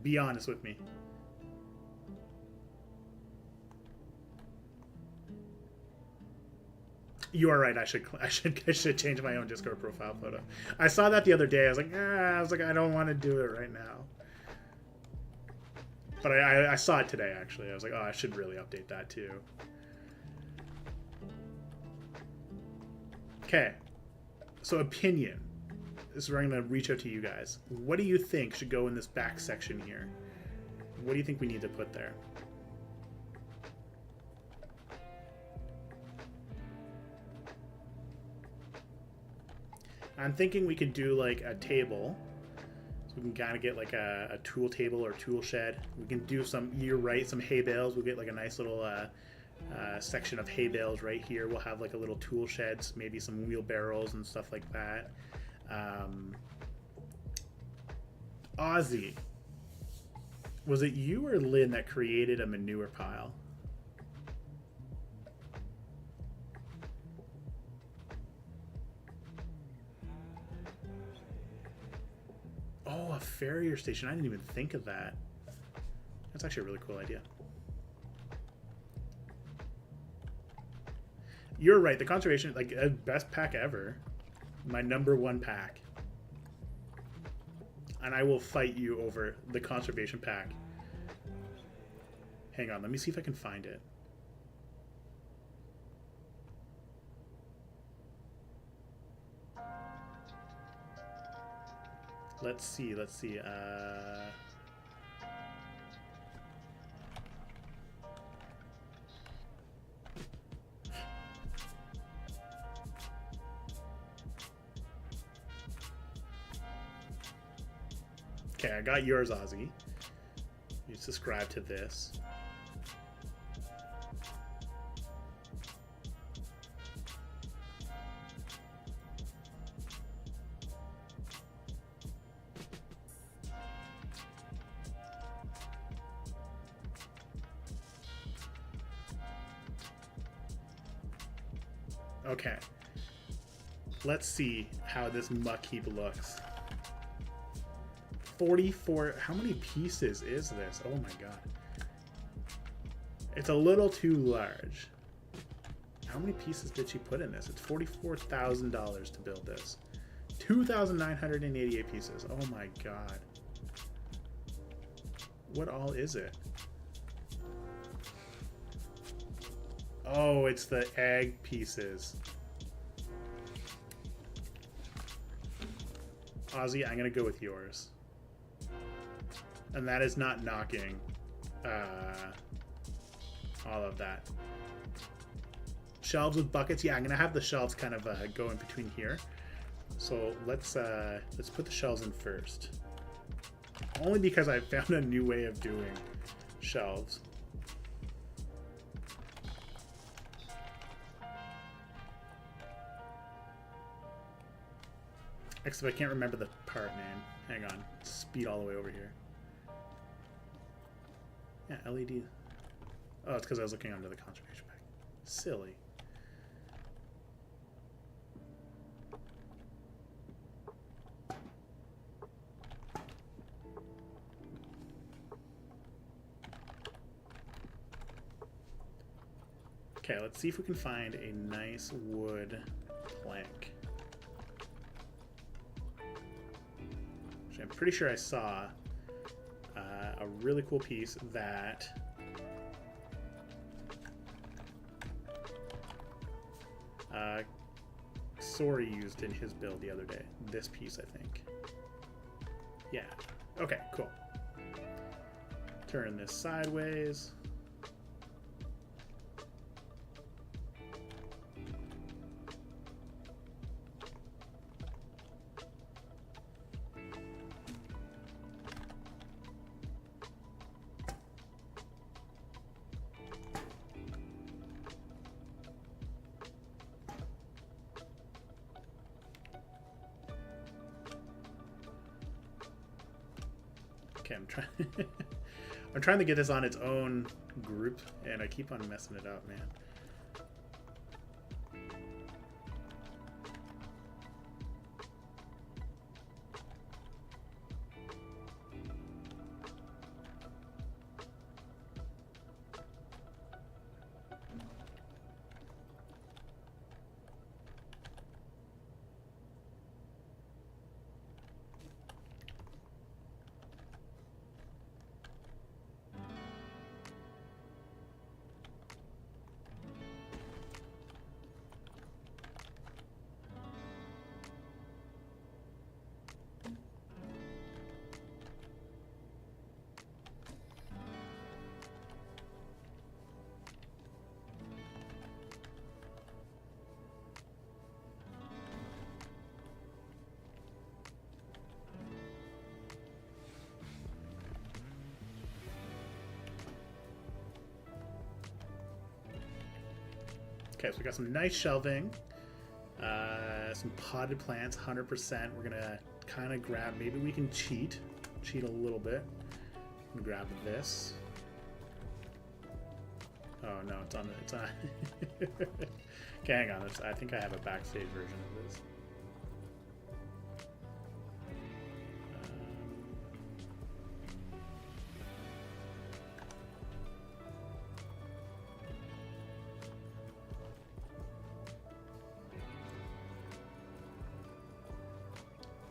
Be honest with me. You are right. I should change my own Discord profile photo. I saw that the other day. I was like, I don't want to do it right now. But I saw it today actually. I was like, oh, I should really update that too. Okay, so opinion. This is where I'm going to reach out to you guys. What do you think should go in this back section here? What do you think we need to put there? I'm thinking we could do like a table. So we can kind of get like a tool table or tool shed. We can do some, you're right, some hay bales. We'll get like a nice little section of hay bales right here. We'll have like a little tool sheds, maybe some wheelbarrows and stuff like that. Ozzy, was it you or Lynn that created a manure pile? Oh, a farrier station. I didn't even think of that. That's actually a really cool idea. You're right. The conservation, like, best pack ever. My #1 pack. And I will fight you over the conservation pack. Hang on. Let me see if I can find it. Let's see. Okay, I got yours, Ozzy. You subscribe to this. Okay. Let's see how this muck heap looks. 44. How many pieces is this? Oh my god. It's a little too large. How many pieces did she put in this? It's $44,000 to build this. 2,988 pieces. Oh my god. What all is it? Oh, it's the egg pieces. Ozzy, I'm gonna go with yours. And that is not knocking all of that. Shelves with buckets. Yeah, I'm gonna have the shelves kind of go in between here. So let's put the shelves in first. Only because I found a new way of doing shelves. Except I can't remember the part name. Hang on. Speed all the way over here. Yeah, LED. Oh, it's because I was looking under the conservation pack. Silly. Okay, let's see if we can find a nice wood plank. Which I'm pretty sure I saw a really cool piece that Sori used in his build the other day. This piece, I think. Yeah. Okay, cool. Turn this sideways. Okay, I'm trying. I'm trying to get this on its own group, and I keep on messing it up, man. Okay, so we got some nice shelving, some potted plants, 100%. We're gonna kind of grab. Maybe we can cheat a little bit. I'm gonna grab this. Oh no, it's on. It's on. Okay, hang on. I think I have a backstage version of this.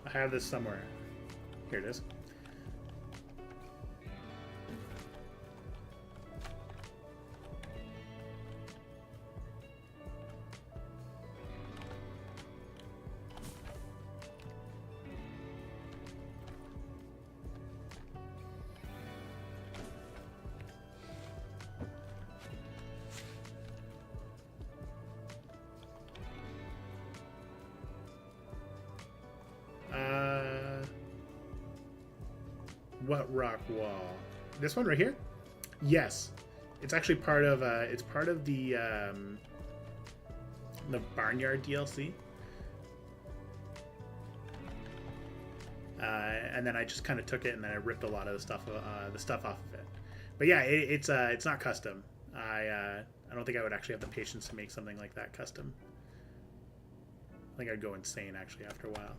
I have this somewhere. Here it is. What rock wall? This one right here? Yes, it's actually part of. It's part of the Barnyard DLC. And then I just kind of took it and then I ripped a lot of the stuff off of it. But yeah, it's not custom. I don't think I would actually have the patience to make something like that custom. I think I'd go insane actually after a while.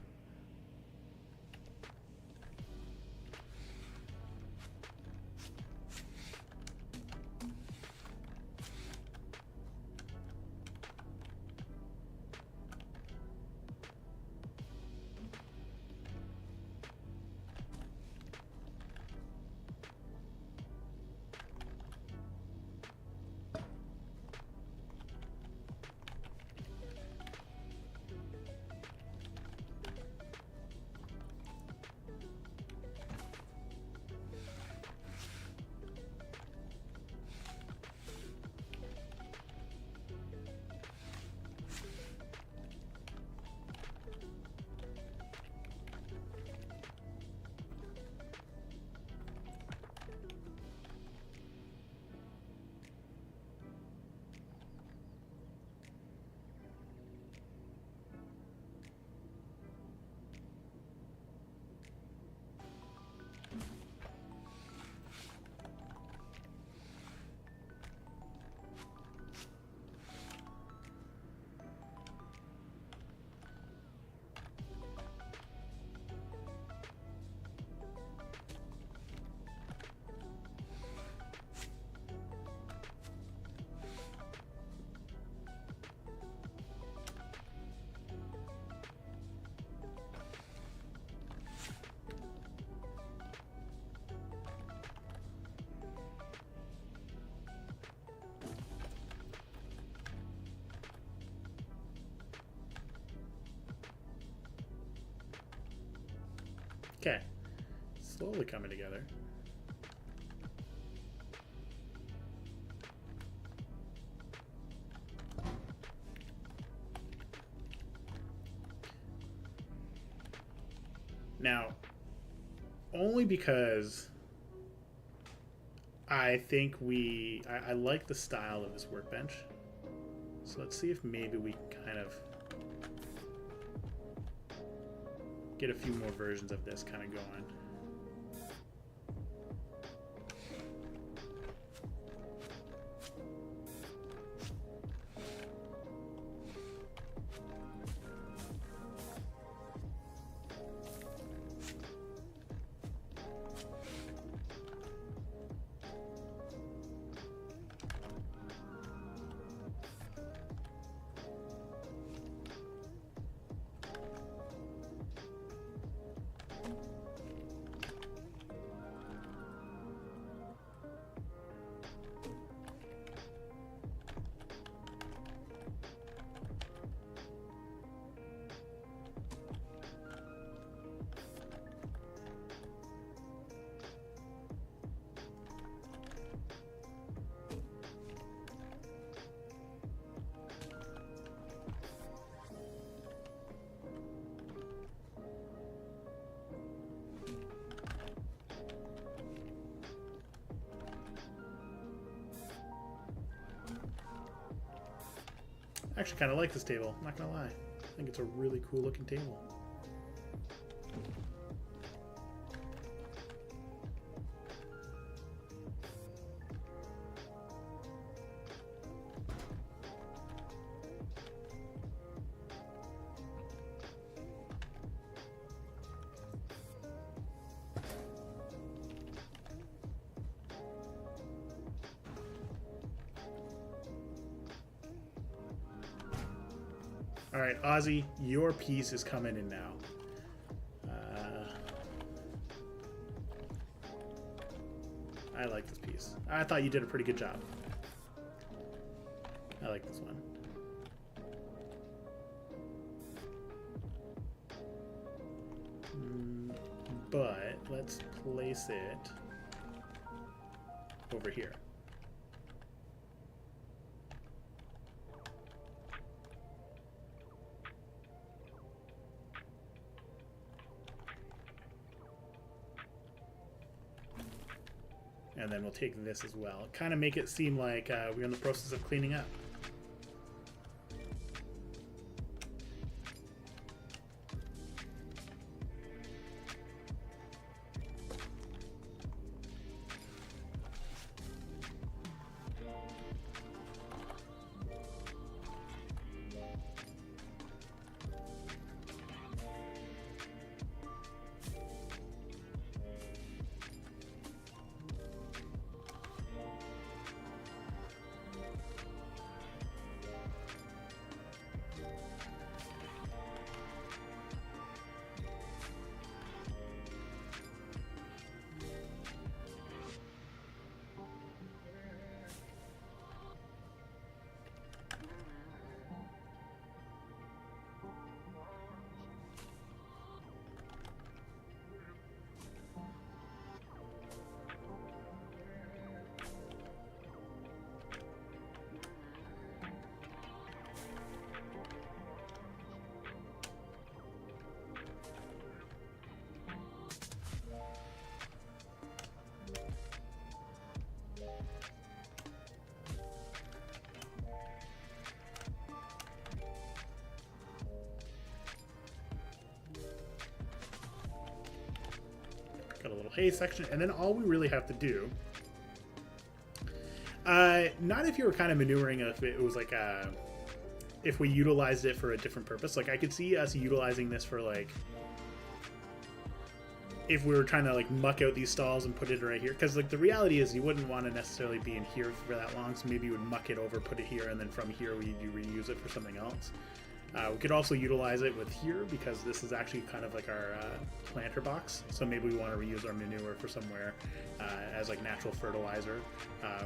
Okay, slowly coming together. Now, only because I think I like the style of this workbench. So let's see if maybe we can kind of get a few more versions of this kind of going. I actually kind of like this table, I'm not gonna lie. I think it's a really cool looking table. All right, Ozzy, your piece is coming in now. I like this piece. I thought you did a pretty good job. I like this one. But let's place it over here. And then we'll take this as well. Kind of make it seem like we're in the process of cleaning up. Got a little hay section, and then all we really have to do, not if you were kind of maneuvering, if it was like if we utilized it for a different purpose. Like I could see us utilizing this for like, if we were trying to like muck out these stalls and put it right here, because like the reality is you wouldn't want to necessarily be in here for that long, so maybe you would muck it over, put it here, and then from here we reuse it for something else. We could also utilize it with here, because this is actually kind of like our planter box, so maybe we want to reuse our manure for somewhere as like natural fertilizer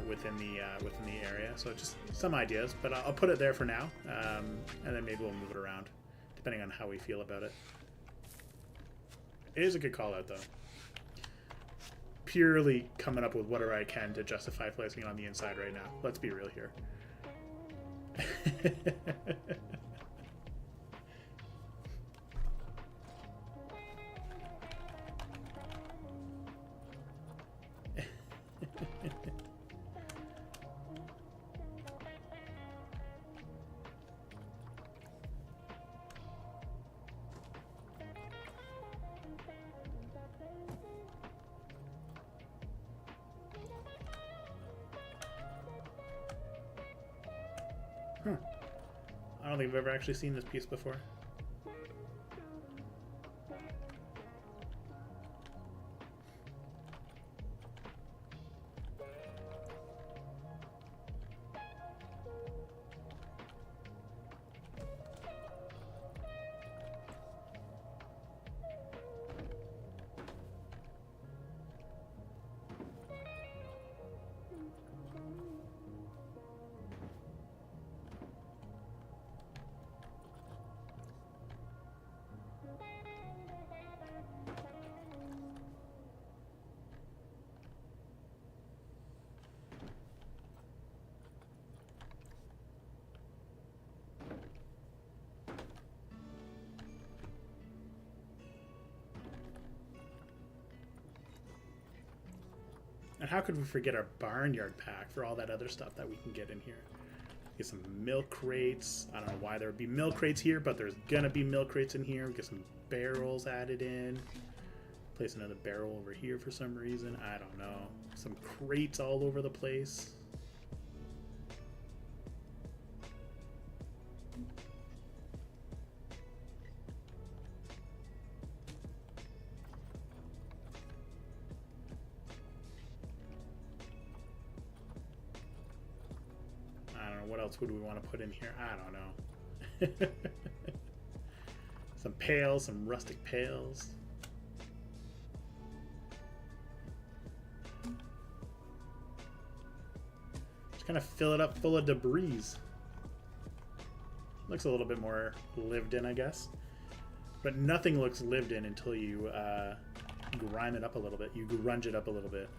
within the area. So just some ideas, but I'll put it there for now, and then maybe we'll move it around depending on how we feel about it. It is a good call out though. Purely coming up with whatever I can to justify placing it on the inside right now. Let's be real here. Huh. I don't think I've ever actually seen this piece before. And how could we forget our barnyard pack for all that other stuff that we can get in here? Get some milk crates. I don't know why there would be milk crates here, but there's gonna be milk crates in here. Get some barrels added in. Place another barrel over here for some reason. I don't know. Some crates all over the place. What else would we want to put in here? I don't know. Some pails, some rustic pails. Just kind of fill it up full of debris. Looks a little bit more lived in, I guess. But nothing looks lived in until you grime it up a little bit. You grunge it up a little bit.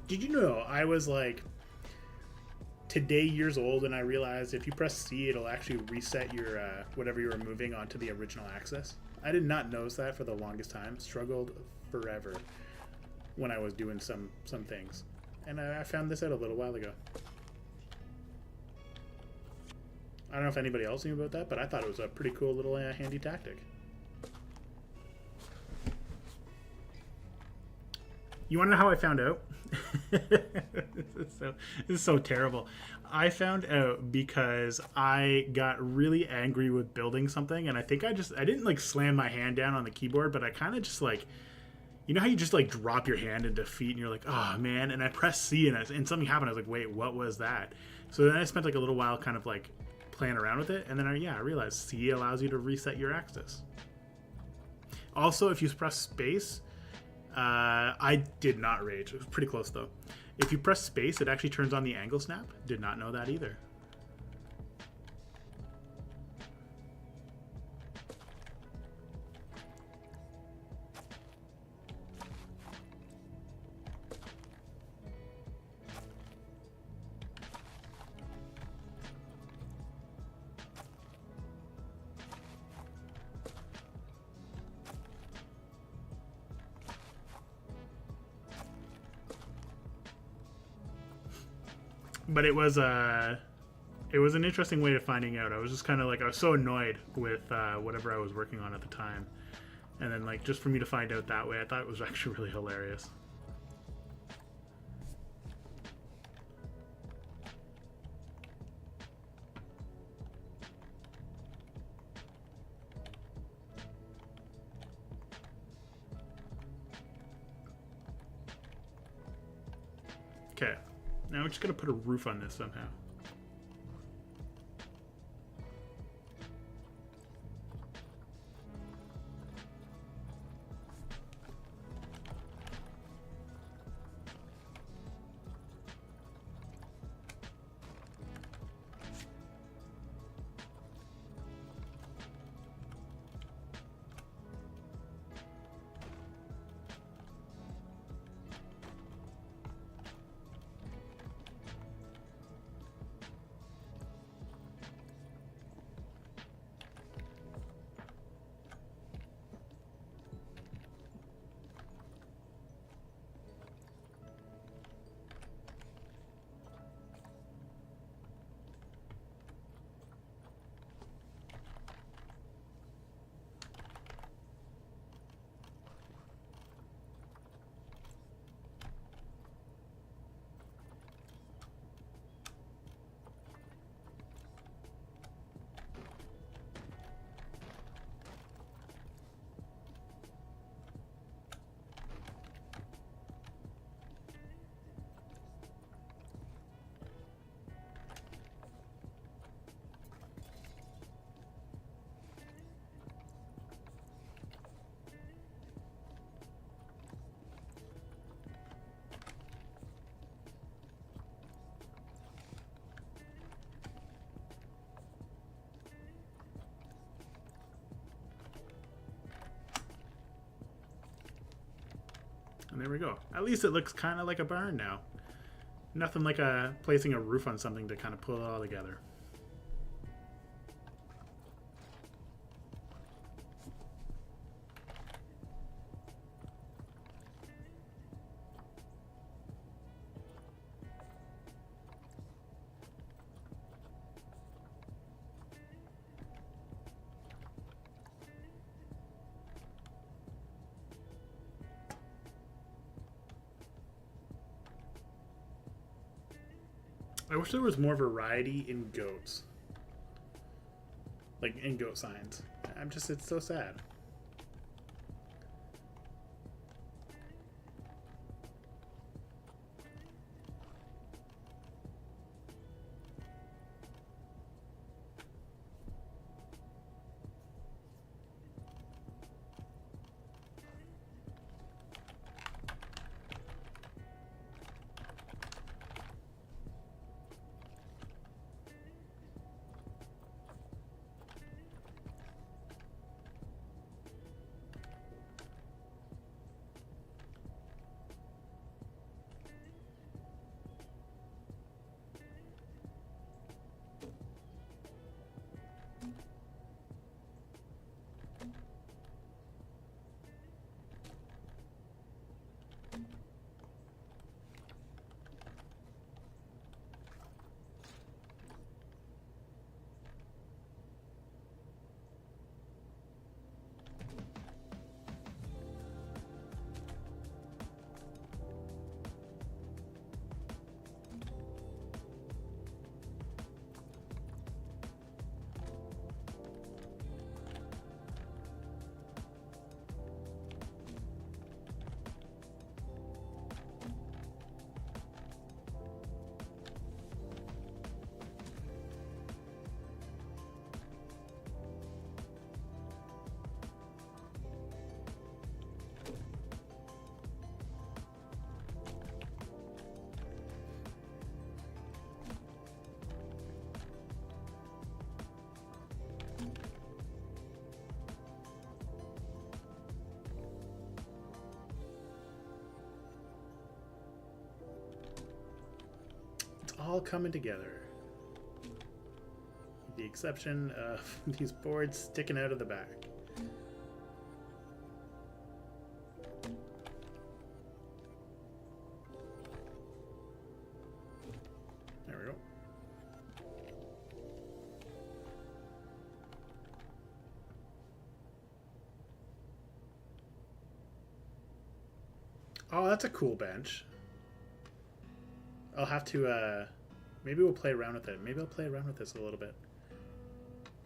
Did you know I was like today years old and I realized if you press C it'll actually reset your whatever you were moving onto the original axis? I did not notice that for the longest time. Struggled forever when I was doing some things. And I found this out a little while ago. I don't know if anybody else knew about that, but I thought it was a pretty cool little handy tactic. You want to know how I found out? This is so terrible. I found out because I got really angry with building something, and I think I didn't like slam my hand down on the keyboard, but I kind of just like, you know how you just like drop your hand in defeat and you're like, oh man, and I pressed C and something happened. I was like, wait, what was that? So then I spent like a little while kind of like playing around with it, and then I realized C allows you to reset your axis. Also, if you press space, I did not rage. It was pretty close though. If you press space, it actually turns on the angle snap. Did not know that either. But it was an interesting way of finding out. I was just kind of like, I was so annoyed with whatever I was working on at the time, and then like just for me to find out that way, I thought it was actually really hilarious. Okay. Now we're just going to put a roof on this somehow. There we go. At least it looks kind of like a barn now. Nothing like placing a roof on something to kind of pull it all together. I wish there was more variety in goats. Like, in goat signs. It's so sad. All coming together. With the exception of these boards sticking out of the back. There we go. Oh, that's a cool bench. I'll have to, maybe we'll play around with it. Maybe I'll play around with this a little bit.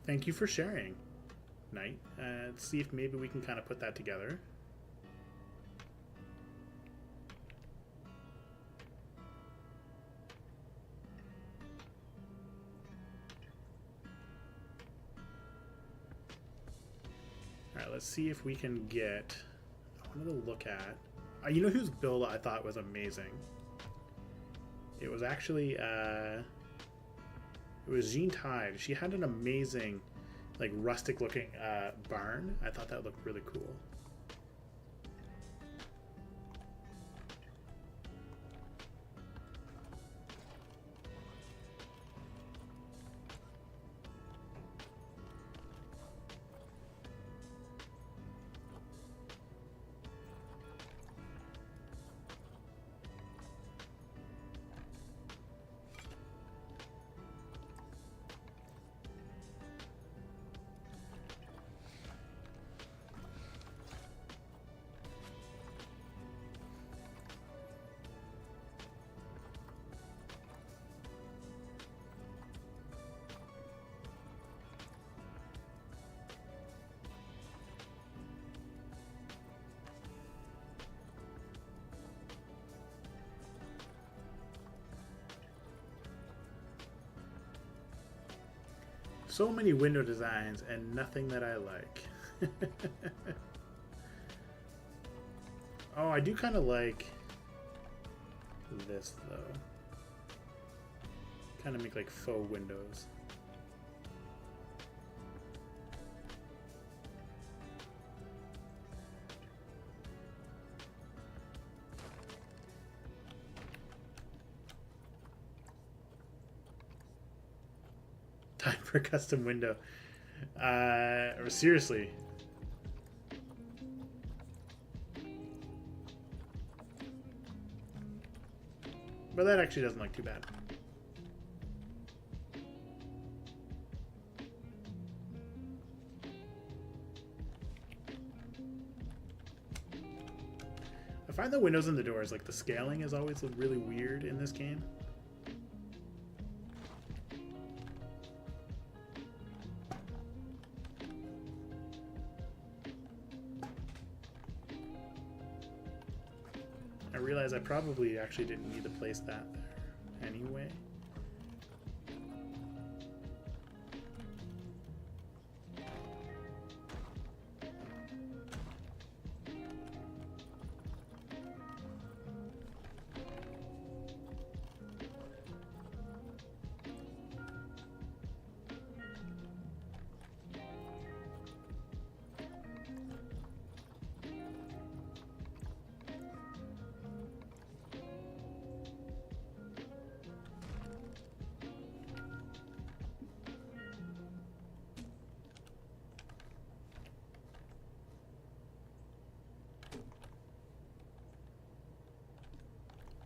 Thank you for sharing, Knight. Let's see if maybe we can kind of put that together. All right, let's see if we can get, I wanted to look at, you know whose build I thought was amazing? It was actually, it was Jean Tide. She had an amazing, like, rustic-looking barn. I thought that looked really cool. So many window designs and nothing that I like. Oh, I do kind of like this though. Kind of make like faux windows. Time for a custom window. Seriously. But that actually doesn't look too bad. I find the windows and the doors, like the scaling is always really weird in this game. I realize I probably actually didn't need to place that there anyway.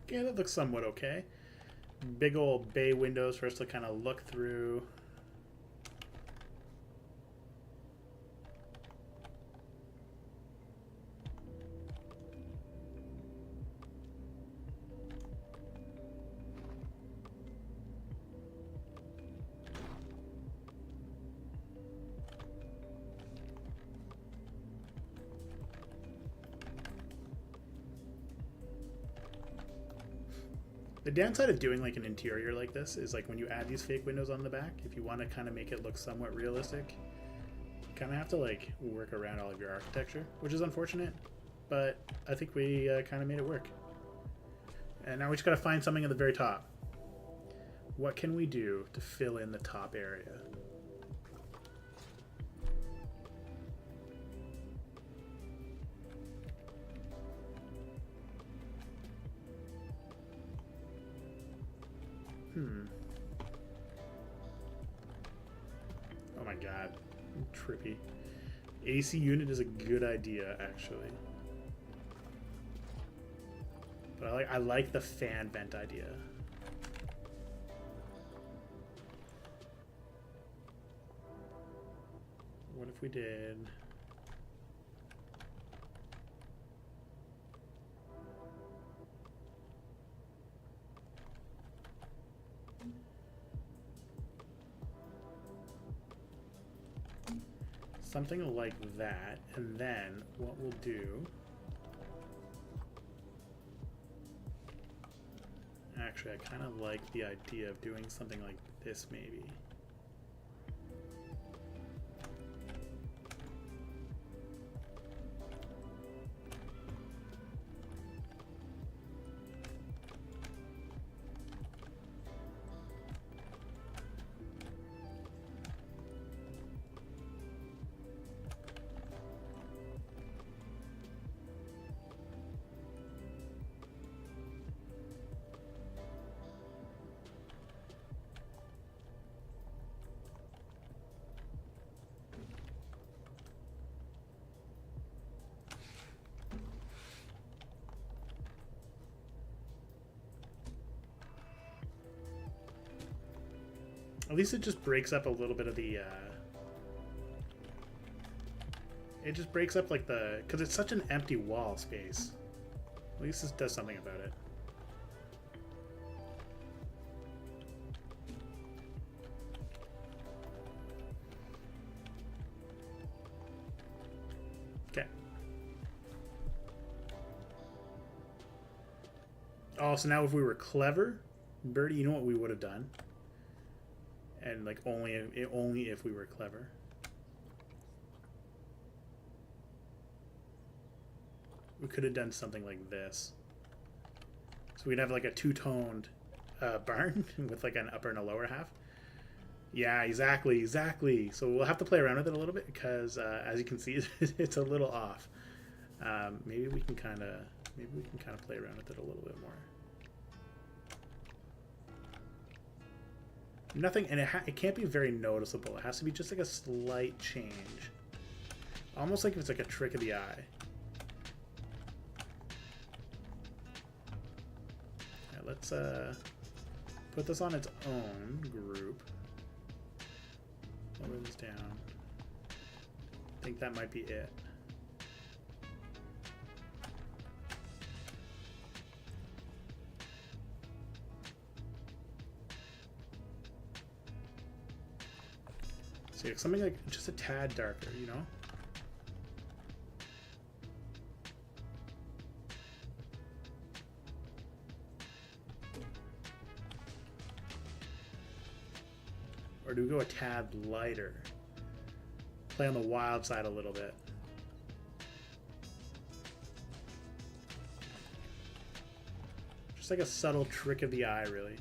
Yeah, that looks somewhat okay. Big old bay windows for us to kind of look through. The downside of doing like an interior like this is like when you add these fake windows on the back, if you want to kind of make it look somewhat realistic, you kind of have to like work around all of your architecture, which is unfortunate, but I think we kind of made it work. And now we just got to find something at the very top. What can we do to fill in the top area? Oh my god. Trippy. AC unit is a good idea, actually. But I like the fan vent idea. What if we did... something like that, and then what we'll do... Actually, I kind of like the idea of doing something like this, maybe. At least it just breaks up a little bit of the, it just breaks up like the, because it's such an empty wall space. At least this does something about it. Okay. Oh, so now if we were clever, Birdie, you know what we would have done? And like only if we were clever. We could have done something like this. So we'd have like a two-toned barn with like an upper and a lower half. Yeah, exactly. So we'll have to play around with it a little bit because as you can see, it's a little off. Maybe we can kind of play around with it a little bit more. Nothing, and it can't be very noticeable. It has to be just like a slight change. Almost like it's like a trick of the eye. Right, let's put this on its own group. Lower this down. I think that might be it. So something like just a tad darker, you know? Or do we go a tad lighter? Play on the wild side a little bit. Just like a subtle trick of the eye, really.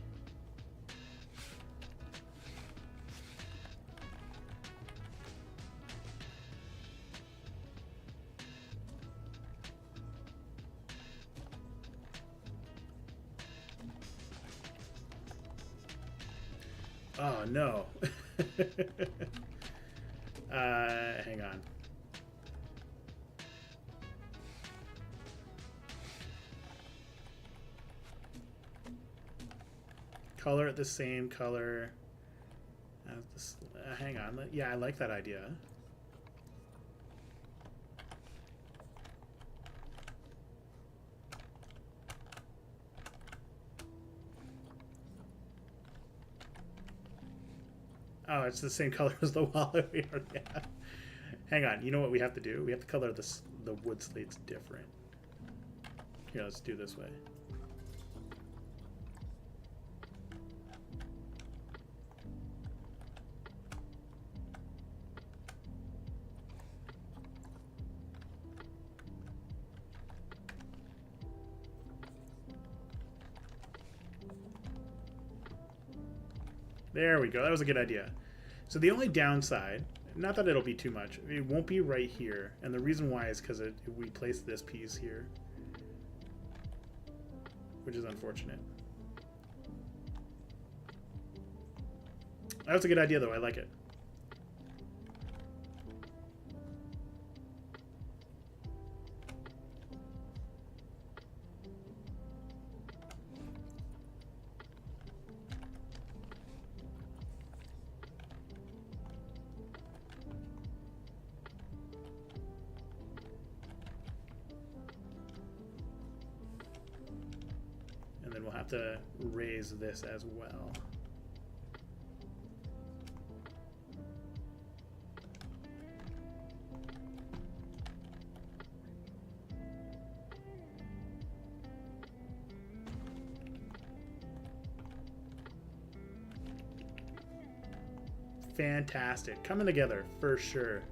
Oh no. Hang on. Color it the same color as this. Hang on. Yeah, I like that idea. Oh, it's the same color as the wall that we already have. Hang on. You know what we have to do? We have to color the wood slates different. Here, let's do this way. There we go. That was a good idea. So the only downside, not that it'll be too much, it won't be right here. And the reason why is because we placed this piece here, which is unfortunate. That was a good idea, though. I like it. We'll have to raise this as well. Fantastic. Coming together for sure.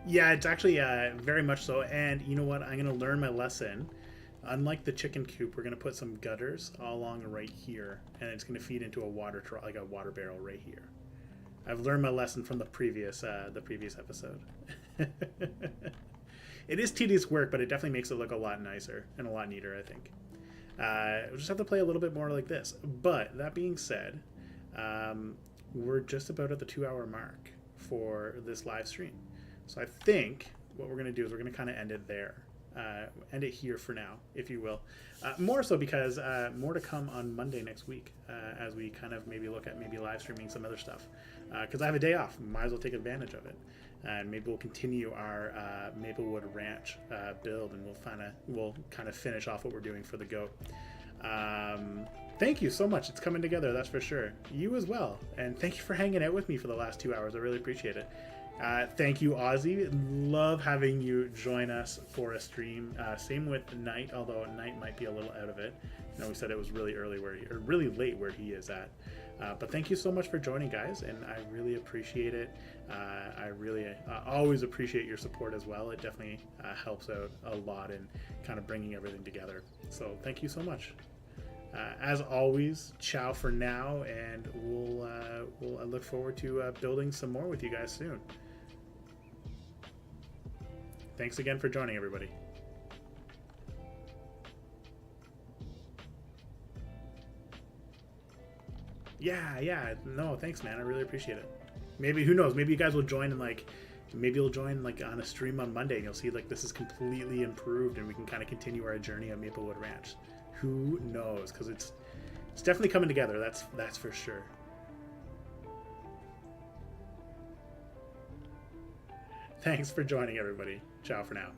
Yeah, it's actually very much so. And you know what? I'm going to learn my lesson. Unlike the chicken coop, we're going to put some gutters all along right here, and it's going to feed into a water like a water barrel right here. I've learned my lesson from the previous episode. It is tedious work, but it definitely makes it look a lot nicer and a lot neater, I think. We'll just have to play a little bit more like this. But that being said, we're just about at the 2-hour mark for this live stream. So I think what we're going to do is we're going to kind of end it there. End it here for now, if you will. More so because more to come on Monday next week as we kind of maybe look at maybe live streaming some other stuff. Because I have a day off. Might as well take advantage of it. And maybe we'll continue our Maplewood Ranch build, and we'll kind of finish off what we're doing for the goat. Thank you so much. It's coming together, that's for sure. You as well. And thank you for hanging out with me for the last 2 hours. I really appreciate it. Thank you, Ozzy. Love having you join us for a stream. Same with Knight, although Knight might be a little out of it. You know, we said it was really early or really late where he is at. But thank you so much for joining, guys, and I really appreciate it. I really always appreciate your support as well. It definitely helps out a lot in kind of bringing everything together. So thank you so much. As always, ciao for now, and we'll look forward to building some more with you guys soon. Thanks again for joining, everybody. Yeah. No, thanks, man. I really appreciate it. Maybe, who knows? Maybe you guys will join and maybe you'll join on a stream on Monday, and you'll see this is completely improved, and we can kind of continue our journey on Maplewood Ranch. Who knows? Because it's definitely coming together. That's for sure. Thanks for joining, everybody. Ciao for now.